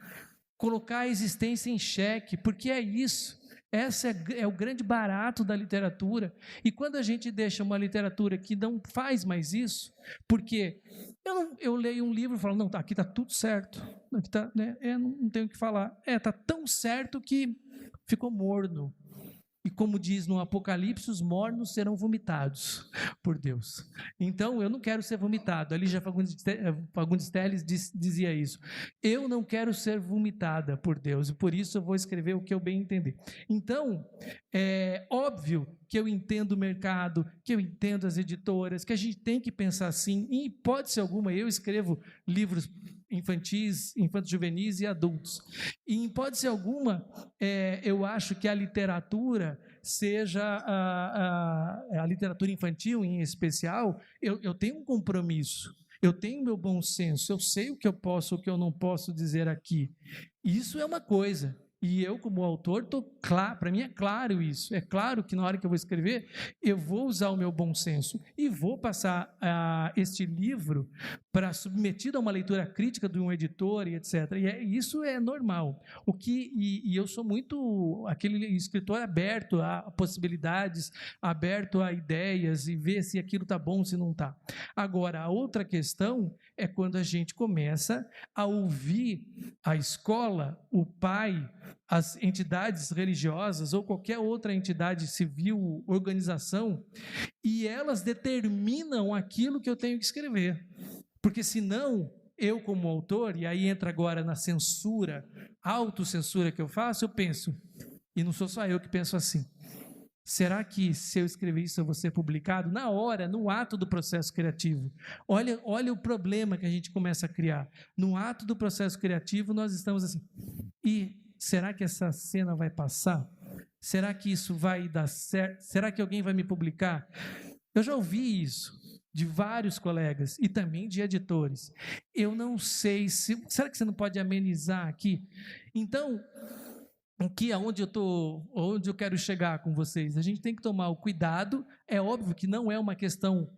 colocar a existência em xeque, porque é isso. Esse é o grande barato da literatura. E quando a gente deixa uma literatura que não faz mais isso, porque eu leio um livro e falo, não, aqui está tudo certo, aqui tá, né, não tenho o que falar. Está tão certo que ficou morno. E como diz no Apocalipse, os mornos serão vomitados por Deus. Então, eu não quero ser vomitado. A Lígia Fagundes Telles dizia isso. Eu não quero ser vomitada por Deus, e por isso eu vou escrever o que eu bem entender. Então, é óbvio que eu entendo o mercado, que eu entendo as editoras, que a gente tem que pensar assim. Em hipótese alguma, eu escrevo livros infantis, infanto-juvenis e adultos. E, em hipótese alguma, eu acho que a literatura, seja a literatura infantil em especial, eu tenho um compromisso, eu tenho meu bom senso, eu sei o que eu posso, o que eu não posso dizer aqui. Isso é uma coisa. E eu, como autor, para mim é claro isso. É claro que na hora que eu vou escrever, eu vou usar o meu bom senso e vou passar este livro submetido a uma leitura crítica de um editor e etc. E isso é normal. E eu sou muito aquele escritor aberto a possibilidades, aberto a ideias e ver se aquilo está bom, se não está. Agora, a outra questão é quando a gente começa a ouvir a escola, o pai, as entidades religiosas ou qualquer outra entidade civil, organização, e elas determinam aquilo que eu tenho que escrever. Porque senão, eu como autor, e aí entra agora na censura, autocensura que eu faço, eu penso, e não sou só eu que penso assim, será que se eu escrever isso eu vou ser publicado? Na hora, no ato do processo criativo. Olha o problema que a gente começa a criar. No ato do processo criativo nós estamos assim, e será que essa cena vai passar? Será que isso vai dar certo? Será que alguém vai me publicar? Eu já ouvi isso de vários colegas e também de editores. Eu não sei se... Será que você não pode amenizar aqui? Então, onde eu quero chegar com vocês? A gente tem que tomar o cuidado. É óbvio que não é uma questão,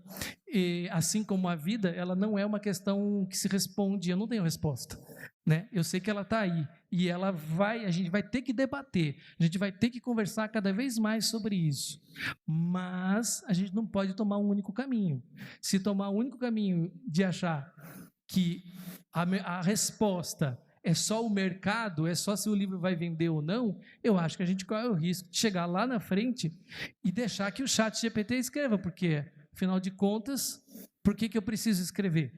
assim como a vida, ela não é uma questão que se responde, eu não tenho resposta, né? Eu sei que ela está aí, e a gente vai ter que debater, a gente vai ter que conversar cada vez mais sobre isso, mas a gente não pode tomar um único caminho. Se tomar um único caminho de achar que a resposta é só o mercado, é só se o livro vai vender ou não, eu acho que a gente corre o risco de chegar lá na frente e deixar que o ChatGPT escreva, porque, afinal de contas, por que eu preciso escrever?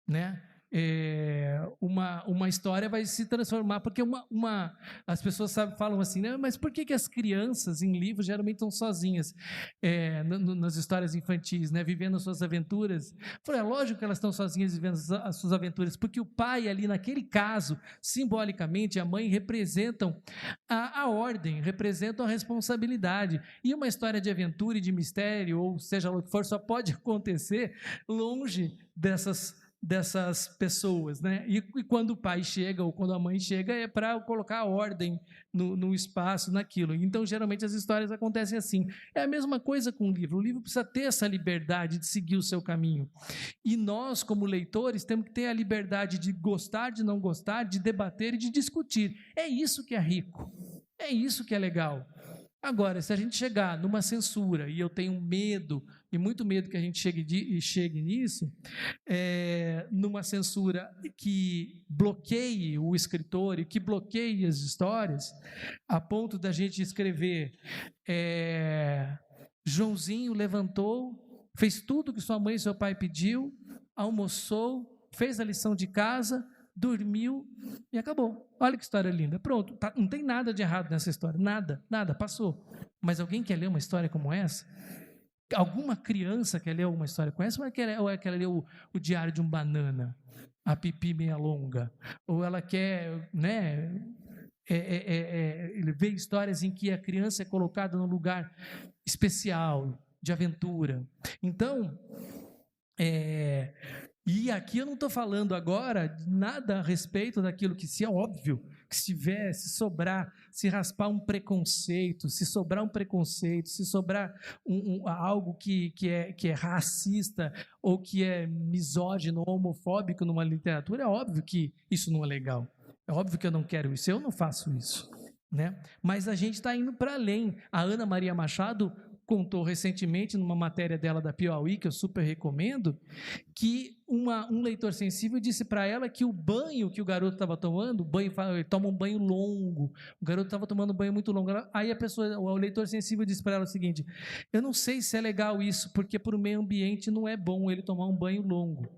Né? Uma história vai se transformar, porque as pessoas falam assim, né, mas por que as crianças em livros geralmente estão sozinhas nas histórias infantis, né, vivendo as suas aventuras? É lógico que elas estão sozinhas vivendo as suas aventuras, porque o pai ali, naquele caso, simbolicamente, a mãe representam a ordem, representam a responsabilidade, e uma história de aventura e de mistério, ou seja o que for, só pode acontecer longe dessas pessoas, né? E quando o pai chega ou quando a mãe chega é para colocar ordem no espaço, naquilo. Então, geralmente, as histórias acontecem assim. É a mesma coisa com o livro. O livro precisa ter essa liberdade de seguir o seu caminho. E nós, como leitores, temos que ter a liberdade de gostar, de não gostar, de debater e de discutir. É isso que é rico. É isso que é legal. Agora, se a gente chegar numa censura, e eu tenho medo, e muito medo que a gente chegue nisso, numa censura que bloqueie o escritor e que bloqueie as histórias, a ponto da gente escrever Joãozinho levantou, fez tudo que sua mãe e seu pai pediu, almoçou, fez a lição de casa, dormiu e acabou. Olha que história linda. Pronto, não tem nada de errado nessa história. Nada, passou. Mas alguém quer ler uma história como essa? Alguma criança quer ler uma história como essa? Ou ela quer ler o Diário de um Banana, a Pipi Meia Longa? Ou ela quer, né, ver histórias em que a criança é colocada num lugar especial, de aventura? Então, E aqui eu não estou falando agora de nada a respeito daquilo que, se é óbvio, que se sobrar, se raspar um preconceito, se sobrar um preconceito, se sobrar algo que é racista ou que é misógino ou homofóbico numa literatura, é óbvio que isso não é legal. É óbvio que eu não quero isso, eu não faço isso, né? Mas a gente está indo para além. A Ana Maria Machado contou recentemente, numa matéria dela da Piauí, que eu super recomendo, que um leitor sensível disse para ela que o banho que o garoto estava tomando, ele toma um banho longo, o garoto estava tomando um banho muito longo. Aí o leitor sensível disse para ela o seguinte: eu não sei se é legal isso, porque para o meio ambiente não é bom ele tomar um banho longo.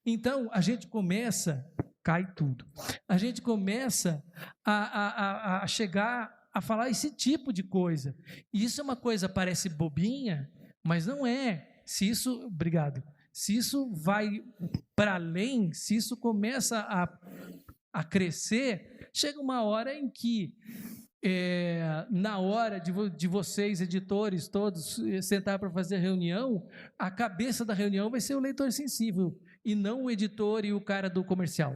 Então, a gente começa, cai tudo, a gente começa a chegar a falar esse tipo de coisa. E isso é uma coisa, parece bobinha, mas não é. Obrigado. Se isso vai para além, se isso começa a crescer, chega uma hora em que, na hora de vocês, editores, todos, sentar para fazer reunião, a cabeça da reunião vai ser o leitor sensível, e não o editor e o cara do comercial,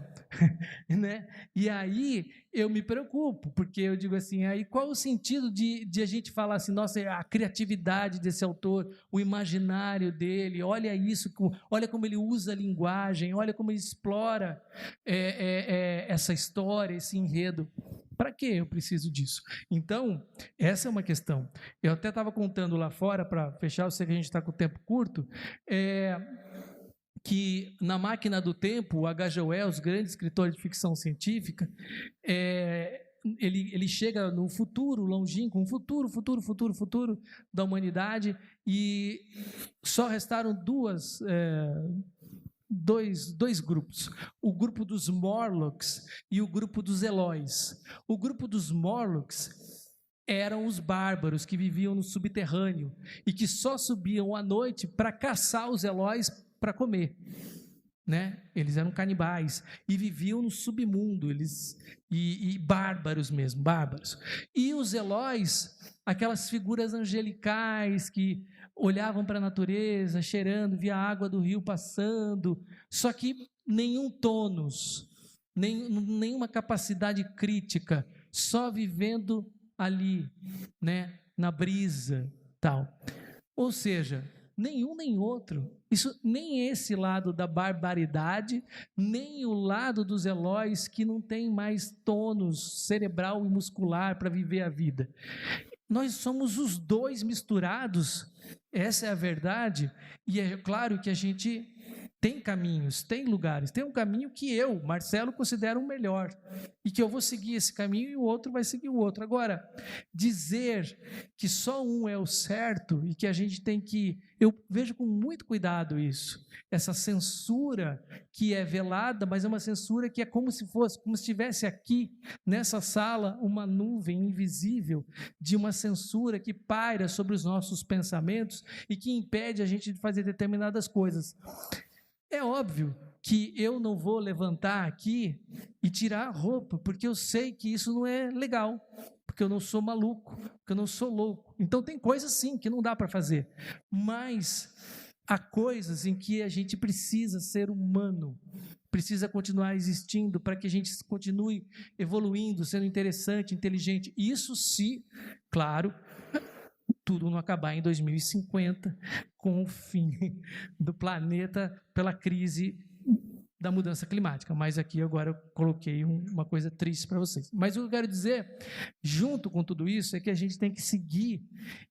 né? E aí eu me preocupo, porque eu digo assim, aí qual o sentido de a gente falar assim, nossa, a criatividade desse autor, o imaginário dele, olha isso, olha como ele usa a linguagem, olha como ele explora essa história, esse enredo. Para que eu preciso disso? Então, essa é uma questão. Eu até estava contando lá fora, para fechar, eu sei que a gente está com o tempo curto, que na Máquina do Tempo, o H.G. Wells, grande escritor de ficção científica, ele chega no futuro longínquo, um futuro da humanidade, e só restaram dois grupos, o grupo dos Morlocks e o grupo dos Eloys. O grupo dos Morlocks eram os bárbaros que viviam no subterrâneo e que só subiam à noite para caçar os Eloys para comer, né? Eles eram canibais e viviam no submundo, e bárbaros mesmo, bárbaros. E os Eloys, aquelas figuras angelicais que olhavam para a natureza, cheirando, via a água do rio passando, só que nenhum tônus, nenhuma capacidade crítica, só vivendo ali, né, na brisa, tal. Ou seja, nenhum nem outro. Isso, nem esse lado da barbaridade, nem o lado dos Eloys que não tem mais tônus cerebral e muscular para viver a vida. Nós somos os dois misturados, essa é a verdade, e é claro que a gente tem caminhos, tem lugares, tem um caminho que eu, Marcelo, considero o melhor, e que eu vou seguir esse caminho e o outro vai seguir o outro. Agora, dizer que só um é o certo e que a gente tem que... Eu vejo com muito cuidado isso, essa censura que é velada, mas é uma censura que é como se estivesse aqui, nessa sala, uma nuvem invisível de uma censura que paira sobre os nossos pensamentos e que impede a gente de fazer determinadas coisas. É óbvio que eu não vou levantar aqui e tirar a roupa, porque eu sei que isso não é legal, porque eu não sou maluco, porque eu não sou louco. Então tem coisas sim que não dá para fazer, mas há coisas em que a gente precisa ser humano, precisa continuar existindo para que a gente continue evoluindo, sendo interessante, inteligente. Isso se, claro, tudo não acabar em 2050, com o fim do planeta pela crise da mudança climática. Mas aqui agora eu coloquei uma coisa triste para vocês. Mas o que eu quero dizer, junto com tudo isso, é que a gente tem que seguir,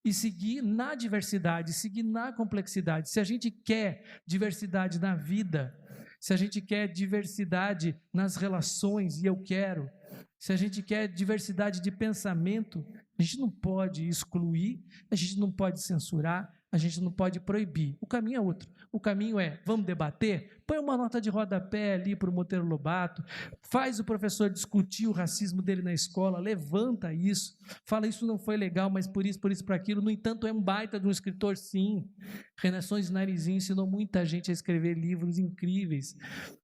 e seguir na diversidade, seguir na complexidade. Se a gente quer diversidade na vida, se a gente quer diversidade nas relações, e eu quero, se a gente quer diversidade de pensamento, a gente não pode excluir, a gente não pode censurar, a gente não pode proibir. O caminho é outro. O caminho é, vamos debater? Põe uma nota de rodapé ali para o Monteiro Lobato, faz o professor discutir o racismo dele na escola, levanta isso, fala isso não foi legal, mas por isso, por aquilo. No entanto, é um baita de um escritor, sim. Renações Narizinho ensinou muita gente a escrever livros incríveis,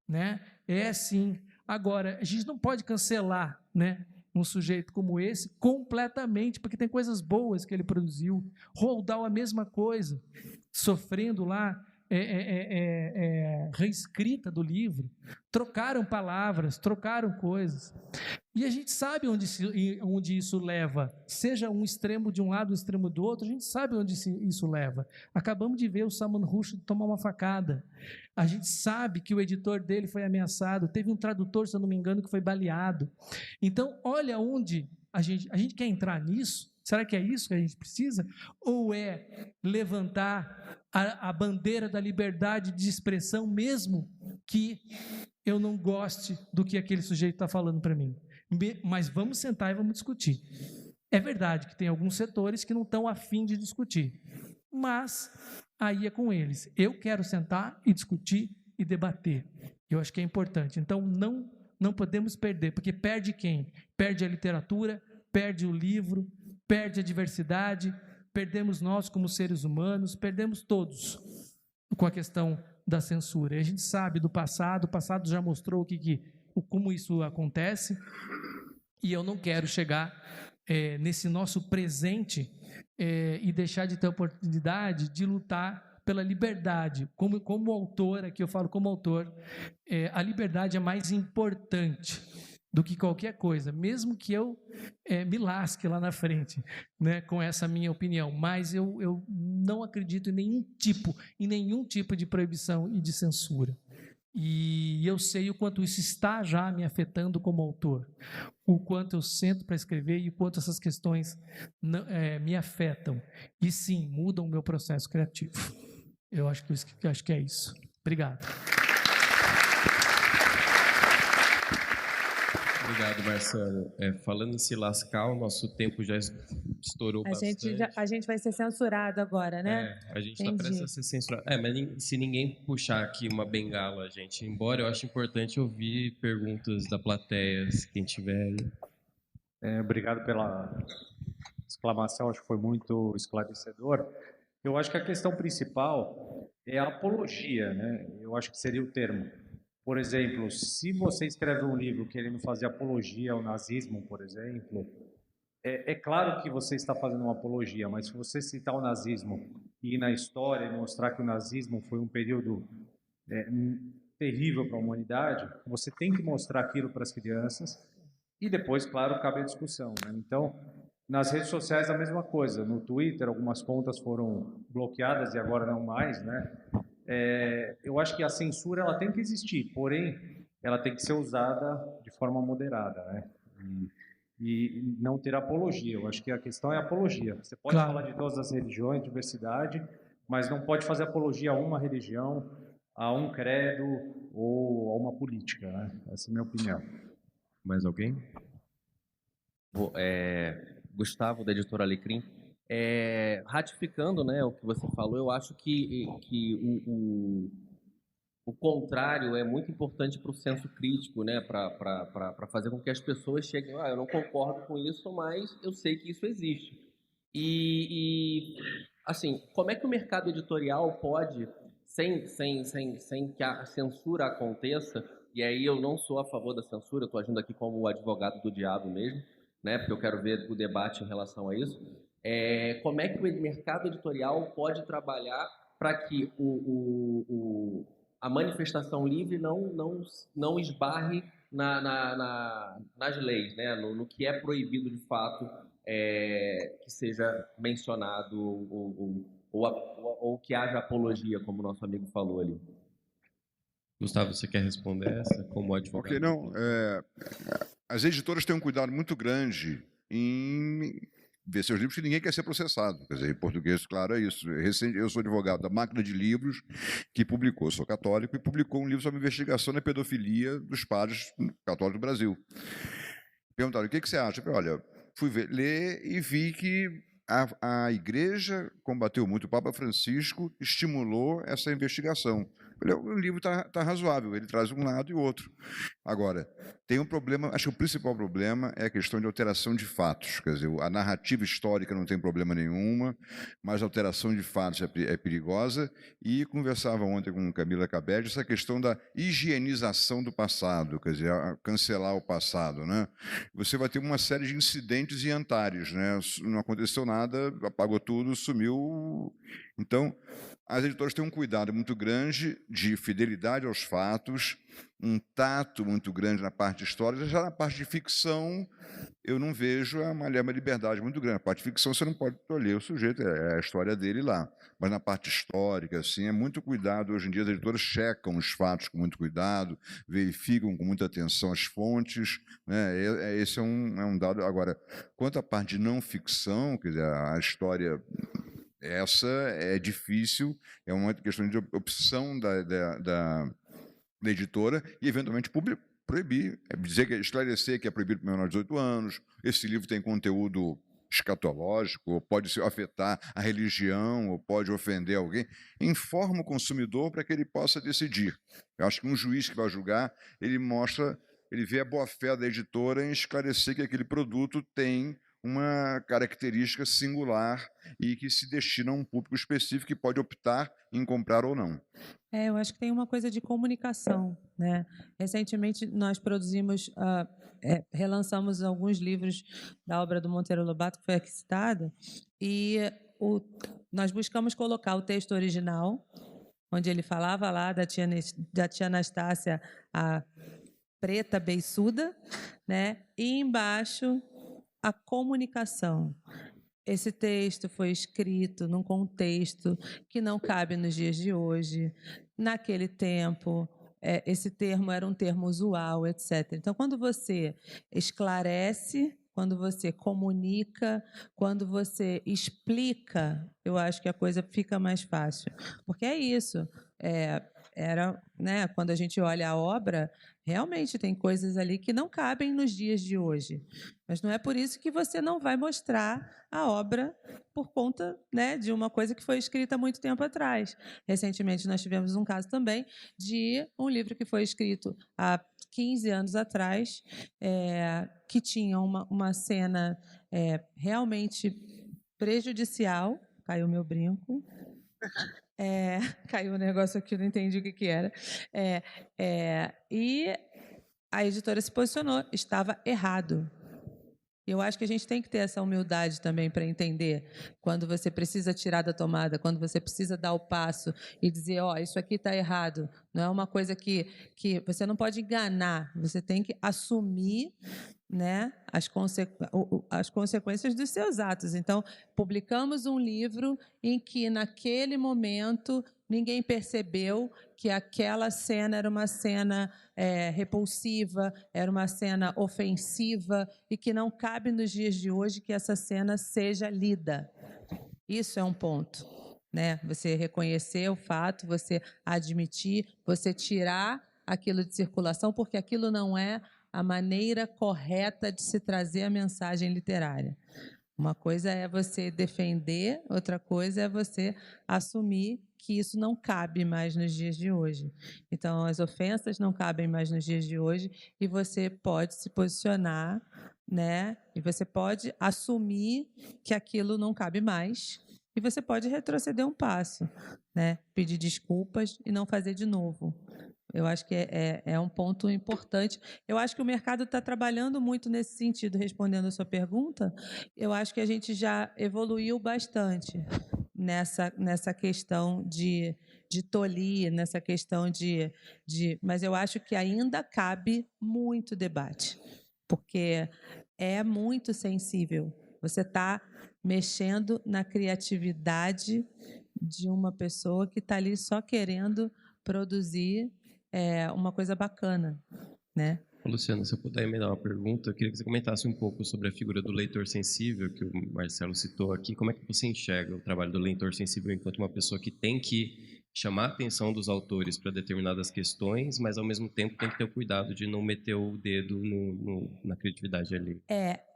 né? É sim. Agora, a gente não pode cancelar, né, um sujeito como esse completamente, porque tem coisas boas que ele produziu. Roald Dahl, a mesma coisa, sofrendo lá reescrita do livro, trocaram palavras, trocaram coisas. E a gente sabe onde isso leva, seja um extremo de um lado, um extremo do outro, a gente sabe onde isso leva. Acabamos de ver o Salman Rushdie tomar uma facada. A gente sabe que o editor dele foi ameaçado, teve um tradutor, se eu não me engano, que foi baleado. Então, olha onde a gente quer entrar nisso. Será que é isso que a gente precisa? Ou é levantar a bandeira da liberdade de expressão, mesmo que eu não goste do que aquele sujeito está falando para mim? Mas vamos sentar e vamos discutir. É verdade que tem alguns setores que não estão a fim de discutir, mas aí é com eles. Eu quero sentar e discutir e debater. Eu acho que é importante. Então, não podemos perder, porque perde quem? Perde a literatura, perde o livro, perde a diversidade, perdemos nós como seres humanos, perdemos todos com a questão da censura. E a gente sabe do passado, o passado já mostrou como isso acontece, e eu não quero chegar nesse nosso presente e deixar de ter a oportunidade de lutar pela liberdade. Como autor, aqui eu falo como autor, a liberdade é mais importante do que qualquer coisa, mesmo que eu me lasque lá na frente, né, com essa minha opinião, mas eu não acredito em nenhum tipo de proibição e de censura. E eu sei o quanto isso está já me afetando como autor, o quanto eu sento para escrever e o quanto essas questões me afetam. E sim, mudam o meu processo criativo. Eu acho que é isso. Obrigado. Obrigado, Marcelo. Falando em se lascar, o nosso tempo já estourou bastante. A gente vai ser censurado agora, né? A gente está prestes a ser censurado. Mas se ninguém puxar aqui uma bengala, gente, embora eu acho importante ouvir perguntas da plateia, se quem tiver aí. Obrigado pela exclamação, acho que foi muito esclarecedor. Eu acho que a questão principal é a apologia, né? Eu acho que seria o termo. Por exemplo, se você escreve um livro querendo fazer apologia ao nazismo, por exemplo, é claro que você está fazendo uma apologia, mas se você citar o nazismo e ir na história e mostrar que o nazismo foi um período terrível para a humanidade, você tem que mostrar aquilo para as crianças e depois, claro, cabe a discussão, né? Então, nas redes sociais a mesma coisa. No Twitter, algumas contas foram bloqueadas e agora não mais, né? Eu acho que a censura ela tem que existir, porém ela tem que ser usada de forma moderada, né? E não ter apologia. Eu acho que a questão é apologia. Você pode falar de todas as religiões, diversidade, mas não pode fazer apologia a uma religião, a um credo ou a uma política, né? Essa é a minha opinião. Mais alguém? Gustavo, da editora Alecrim. Ratificando, né, o que você falou, eu acho que o contrário é muito importante para o senso crítico, né, para fazer com que as pessoas cheguem, eu não concordo com isso, mas eu sei que isso existe. E assim, como é que o mercado editorial pode, sem que a censura aconteça, e aí eu não sou a favor da censura, estou agindo aqui como o advogado do diabo mesmo, né, porque eu quero ver o debate em relação a isso. Como é que o mercado editorial pode trabalhar para que a manifestação livre não esbarre nas leis, né? No que é proibido de fato, que seja mencionado ou que haja apologia, como o nosso amigo falou ali. Gustavo, você quer responder essa como advogado? Porque não, as editoras têm um cuidado muito grande em ver seus livros, que ninguém quer ser processado. Quer dizer, em português, claro, é isso. Eu sou advogado da Máquina de Livros, que publicou, sou católico, e publicou um livro sobre investigação na pedofilia dos padres católicos do Brasil. Perguntaram, o que você acha? Eu falei, olha, fui ler e vi que a igreja combateu muito, o Papa Francisco estimulou essa investigação. O livro está razoável, ele traz um lado e outro. Agora, tem um problema, acho que o principal problema é a questão de alteração de fatos. Quer dizer, a narrativa histórica não tem problema nenhuma, mas a alteração de fatos é perigosa. E conversava ontem com Camila Cabed essa questão da higienização do passado, quer dizer, cancelar o passado, né? Você vai ter uma série de incidentes e antares, né? Não aconteceu nada, apagou tudo, sumiu Então, as editoras têm um cuidado muito grande de fidelidade aos fatos, um tato muito grande na parte histórica. Já na parte de ficção, eu não vejo uma liberdade muito grande. Na parte de ficção, você não pode escolher o sujeito, é a história dele lá. Mas na parte histórica, assim, é muito cuidado. Hoje em dia, as editoras checam os fatos com muito cuidado, verificam com muita atenção as fontes, né? Esse é um dado. Agora, quanto à parte de não ficção, quer dizer, a história... Essa é difícil, é uma questão de opção da editora e, eventualmente, proibir, esclarecer que é proibido para menores de 18 anos, esse livro tem conteúdo escatológico, ou pode afetar a religião, ou pode ofender alguém. Informa o consumidor para que ele possa decidir. Eu acho que um juiz que vai julgar, ele vê a boa-fé da editora em esclarecer que aquele produto tem uma característica singular e que se destina a um público específico que pode optar em comprar ou não. Eu acho que tem uma coisa de comunicação, né? Recentemente nós relançamos alguns livros da obra do Monteiro Lobato, que foi aqui citada, e nós buscamos colocar o texto original, onde ele falava lá da tia Anastácia, a preta beiçuda, né? E embaixo a comunicação. Esse texto foi escrito num contexto que não cabe nos dias de hoje. Naquele tempo, esse termo era um termo usual, etc. Então, quando você esclarece, quando você comunica, quando você explica, eu acho que a coisa fica mais fácil. Porque é isso. Né, quando a gente olha a obra, realmente tem coisas ali que não cabem nos dias de hoje. Mas não é por isso que você não vai mostrar a obra por conta, né, de uma coisa que foi escrita há muito tempo atrás. Recentemente, nós tivemos um caso também de um livro que foi escrito há 15 anos atrás, que tinha uma cena realmente prejudicial. Caiu meu brinco. Caiu um negócio aqui, não entendi o que era. E a editora se posicionou, estava errado. Eu acho que a gente tem que ter essa humildade também para entender quando você precisa tirar da tomada, quando você precisa dar o passo e dizer, isso aqui está errado. Não é uma coisa que você não pode enganar, você tem que assumir, né, as consequências dos seus atos. Então, publicamos um livro em que, naquele momento, ninguém percebeu que aquela cena era uma cena repulsiva, era uma cena ofensiva e que não cabe nos dias de hoje que essa cena seja lida. Isso é um ponto, né? Você reconhecer o fato, você admitir, você tirar aquilo de circulação, porque aquilo não é a maneira correta de se trazer a mensagem literária. Uma coisa é você defender, outra coisa é você assumir que isso não cabe mais nos dias de hoje. Então, as ofensas não cabem mais nos dias de hoje e você pode se posicionar, né? E você pode assumir que aquilo não cabe mais e você pode retroceder um passo, né? Pedir desculpas e não fazer de novo. Eu acho que é um ponto importante. Eu acho que o mercado está trabalhando muito nesse sentido, respondendo a sua pergunta. Eu acho que a gente já evoluiu bastante nessa questão de tolir, nessa questão mas eu acho que ainda cabe muito debate, porque é muito sensível. Você está mexendo na criatividade de uma pessoa que está ali só querendo produzir uma coisa bacana, né? Luciana, se eu puder me dar uma pergunta, eu queria que você comentasse um pouco sobre a figura do leitor sensível, que o Marcelo citou aqui. Como é que você enxerga o trabalho do leitor sensível enquanto uma pessoa que tem que chamar a atenção dos autores para determinadas questões, mas, ao mesmo tempo, tem que ter o cuidado de não meter o dedo na criatividade ali?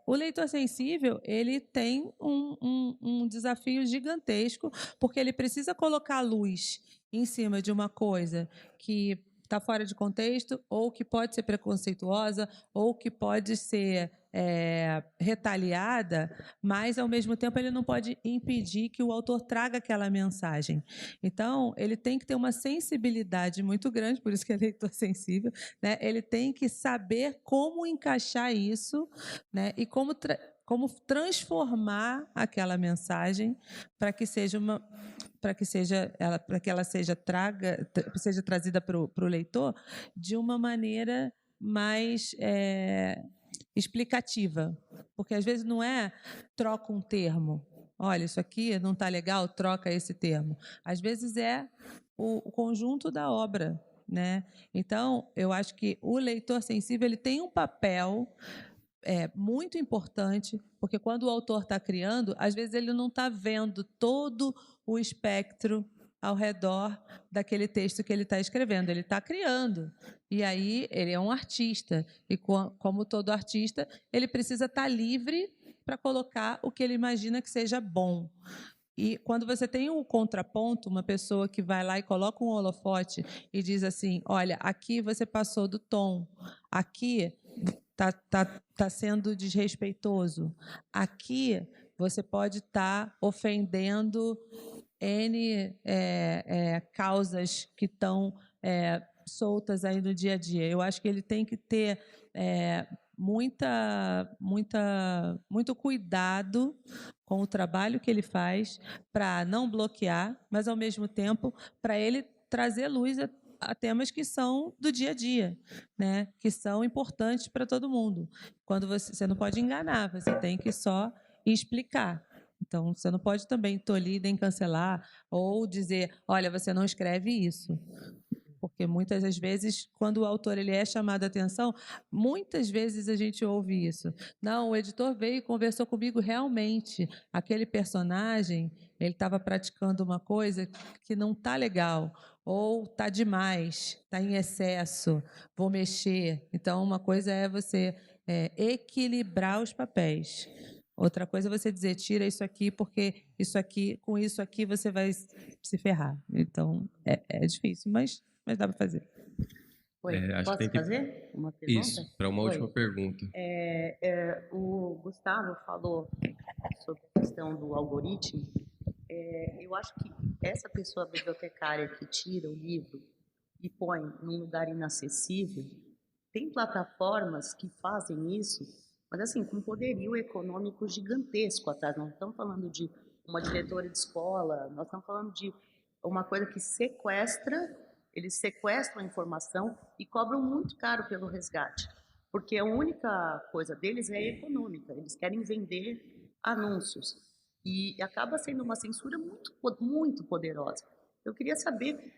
O leitor sensível, ele tem um desafio gigantesco, porque ele precisa colocar a luz em cima de uma coisa que está fora de contexto, ou que pode ser preconceituosa, ou que pode ser retaliada, mas, ao mesmo tempo, ele não pode impedir que o autor traga aquela mensagem. Então, ele tem que ter uma sensibilidade muito grande, por isso que é leitor sensível, né? Ele tem que saber como encaixar isso, né? E como como transformar aquela mensagem para que seja seja trazida para o leitor de uma maneira mais explicativa, porque às vezes não é troca um termo. Olha, isso aqui não está legal, troca esse termo. Às vezes é o conjunto da obra, né? Então, eu acho que o leitor sensível ele tem um papel muito importante, porque quando o autor está criando, às vezes ele não está vendo todo o espectro ao redor daquele texto que ele está escrevendo, ele está criando. E aí ele é um artista, e como todo artista, ele precisa estar livre para colocar o que ele imagina que seja bom. E quando você tem um contraponto, uma pessoa que vai lá e coloca um holofote e diz assim, olha, aqui você passou do tom, aqui está sendo desrespeitoso, aqui você pode estar ofendendo N causas que estão soltas aí no dia a dia. Eu acho que ele tem que ter muito cuidado com o trabalho que ele faz para não bloquear, mas, ao mesmo tempo, para ele trazer luz a temas que são do dia a dia, né? Que são importantes para todo mundo. Quando você não pode enganar, você tem que só explicar. Então, você não pode também tolir nem cancelar ou dizer, olha, você não escreve isso. Porque muitas das vezes, quando o autor ele é chamado a atenção, muitas vezes a gente ouve isso. Não, o editor veio e conversou comigo realmente. Aquele personagem, ele estava praticando uma coisa que não está legal, ou está demais, está em excesso, vou mexer. Então, uma coisa é você equilibrar os papéis. Outra coisa é você dizer, tira isso aqui, porque com isso aqui você vai se ferrar. Então, é difícil, mas dá para fazer. Oi, posso fazer uma pergunta? Isso, para uma última pergunta. O Gustavo falou sobre a questão do algoritmo. Eu acho que essa pessoa bibliotecária que tira o livro e põe num lugar inacessível, tem plataformas que fazem isso, mas assim, com poderio econômico gigantesco atrás. Nós não estamos falando de uma diretora de escola, nós estamos falando de uma coisa que eles sequestram a informação e cobram muito caro pelo resgate, porque a única coisa deles é econômica, eles querem vender anúncios, e acaba sendo uma censura muito, muito poderosa. Eu queria saber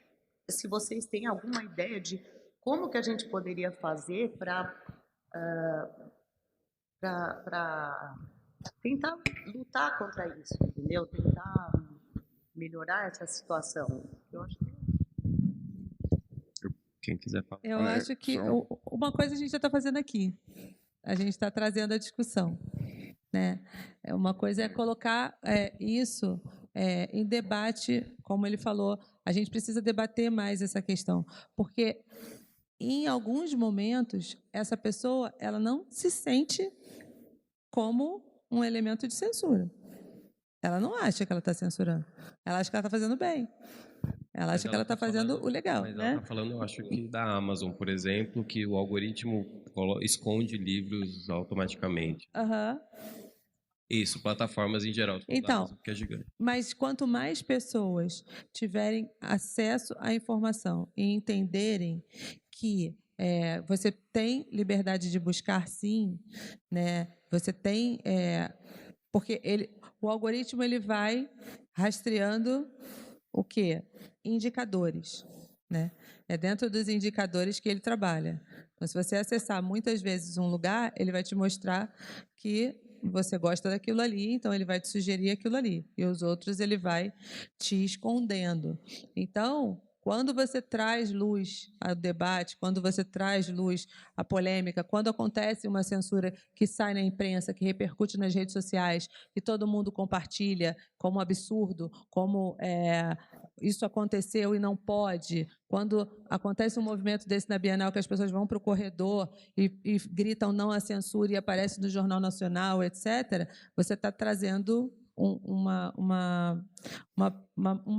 se vocês têm alguma ideia de como que a gente poderia fazer para tentar lutar contra isso, entendeu? Tentar melhorar essa situação. Eu acho que... Quem quiser falar. Eu acho que uma coisa a gente já está fazendo aqui. A gente está trazendo a discussão, né? Uma coisa é colocar isso em debate, como ele falou. A gente precisa debater mais essa questão, porque em alguns momentos essa pessoa ela não se sente como um elemento de censura. Ela não acha que ela está censurando. Ela acha que ela está fazendo bem. Ela acha que ela está fazendo o legal. Mas né? ela está falando, eu acho que da Amazon, por exemplo, que o algoritmo esconde livros automaticamente. Uhum. Isso, plataformas em geral. Então, Amazon, que é gigante. Mas quanto mais pessoas tiverem acesso à informação e entenderem que você tem liberdade de buscar, sim, né? Você tem... porque o algoritmo ele vai rastreando o quê? Indicadores, né? É dentro dos indicadores que ele trabalha. Então, se você acessar muitas vezes um lugar, ele vai te mostrar que você gosta daquilo ali, então ele vai te sugerir aquilo ali. E os outros ele vai te escondendo. Então, quando você traz luz ao debate, quando você traz luz à polêmica, quando acontece uma censura que sai na imprensa, que repercute nas redes sociais, que todo mundo compartilha como absurdo, como isso aconteceu e não pode, quando acontece um movimento desse na Bienal, que as pessoas vão para o corredor e gritam não à censura e aparece no Jornal Nacional, etc., você está trazendo uma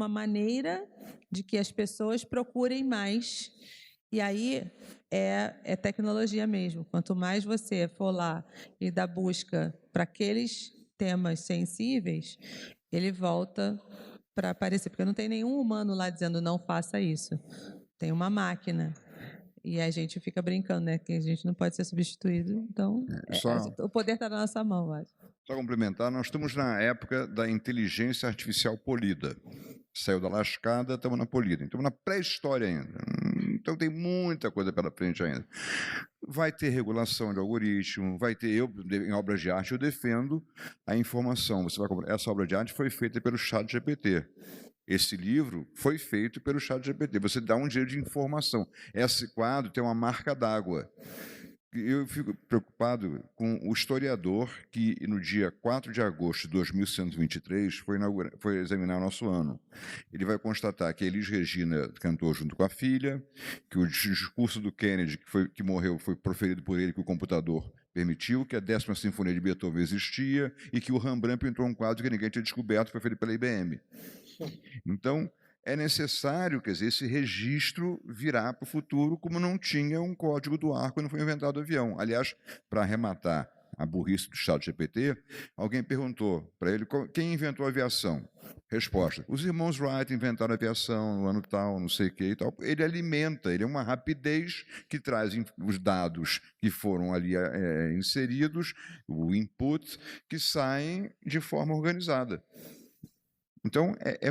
maneira de que as pessoas procurem mais. E aí é tecnologia mesmo. Quanto mais você for lá e dar busca para aqueles temas sensíveis, ele volta para aparecer, porque não tem nenhum humano lá dizendo não faça isso. Tem uma máquina. E a gente fica brincando, né? Que a gente não pode ser substituído. Então, o poder está na nossa mão, acho. Só complementar, nós estamos na época da inteligência artificial polida. Saiu da lascada, estamos na polida. Estamos na pré-história ainda. Então tem muita coisa pela frente ainda. Vai ter regulação de algoritmo, vai ter, em obras de arte, eu defendo a informação. Você vai comprar, essa obra de arte foi feita pelo ChatGPT. Esse livro foi feito pelo ChatGPT. Você dá um dinheiro de informação. Esse quadro tem uma marca d'água. Eu fico preocupado com o historiador que, no dia 4 de agosto de 2123, foi examinar o nosso ano. Ele vai constatar que Elis Regina cantou junto com a filha, que o discurso do Kennedy, que morreu, foi proferido por ele, que o computador permitiu, que a 10ª Sinfonia de Beethoven existia e que o Rembrandt pintou um quadro que ninguém tinha descoberto, foi feito pela IBM. Então, é necessário, quer dizer, esse registro virar para o futuro, como não tinha um código do ar quando foi inventado o avião. Aliás, para arrematar a burrice do ChatGPT, alguém perguntou para ele quem inventou a aviação. Resposta: os irmãos Wright inventaram a aviação no ano tal, não sei o que e tal. Ele alimenta, ele é uma rapidez que traz os dados que foram ali inseridos, o input, que saem de forma organizada. Então, é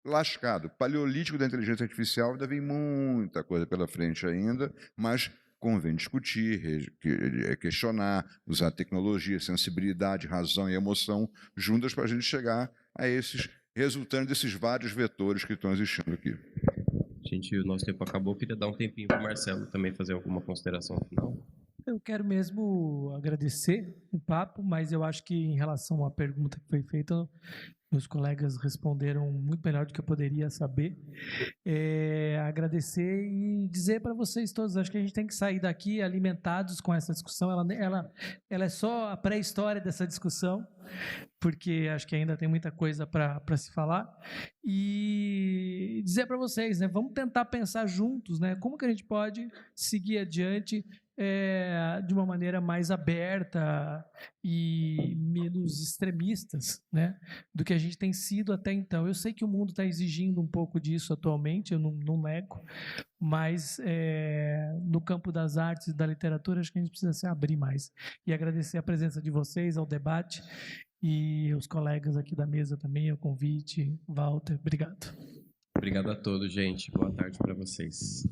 lascado. Paleolítico da inteligência artificial ainda vem muita coisa pela frente ainda, mas convém discutir, questionar, usar tecnologia, sensibilidade, razão e emoção juntas para a gente chegar a esses resultantes desses vários vetores que estão existindo aqui. Gente, o nosso tempo acabou. Queria dar um tempinho para o Marcelo também fazer alguma consideração final. Eu quero mesmo agradecer o papo, mas eu acho que em relação à pergunta que foi feita, meus colegas responderam muito melhor do que eu poderia saber. Agradecer e dizer para vocês todos, acho que a gente tem que sair daqui alimentados com essa discussão. Ela é só a pré-história dessa discussão, porque acho que ainda tem muita coisa para se falar. E dizer para vocês, né, vamos tentar pensar juntos, né, como que a gente pode seguir adiante de uma maneira mais aberta e menos extremistas, né, do que a gente tem sido até então. Eu sei que o mundo está exigindo um pouco disso atualmente, eu não nego, mas no campo das artes e da literatura acho que a gente precisa se abrir mais. E agradecer a presença de vocês ao debate e os colegas aqui da mesa também, o convite. Walter, obrigado. Obrigado a todos, gente. Boa tarde para vocês.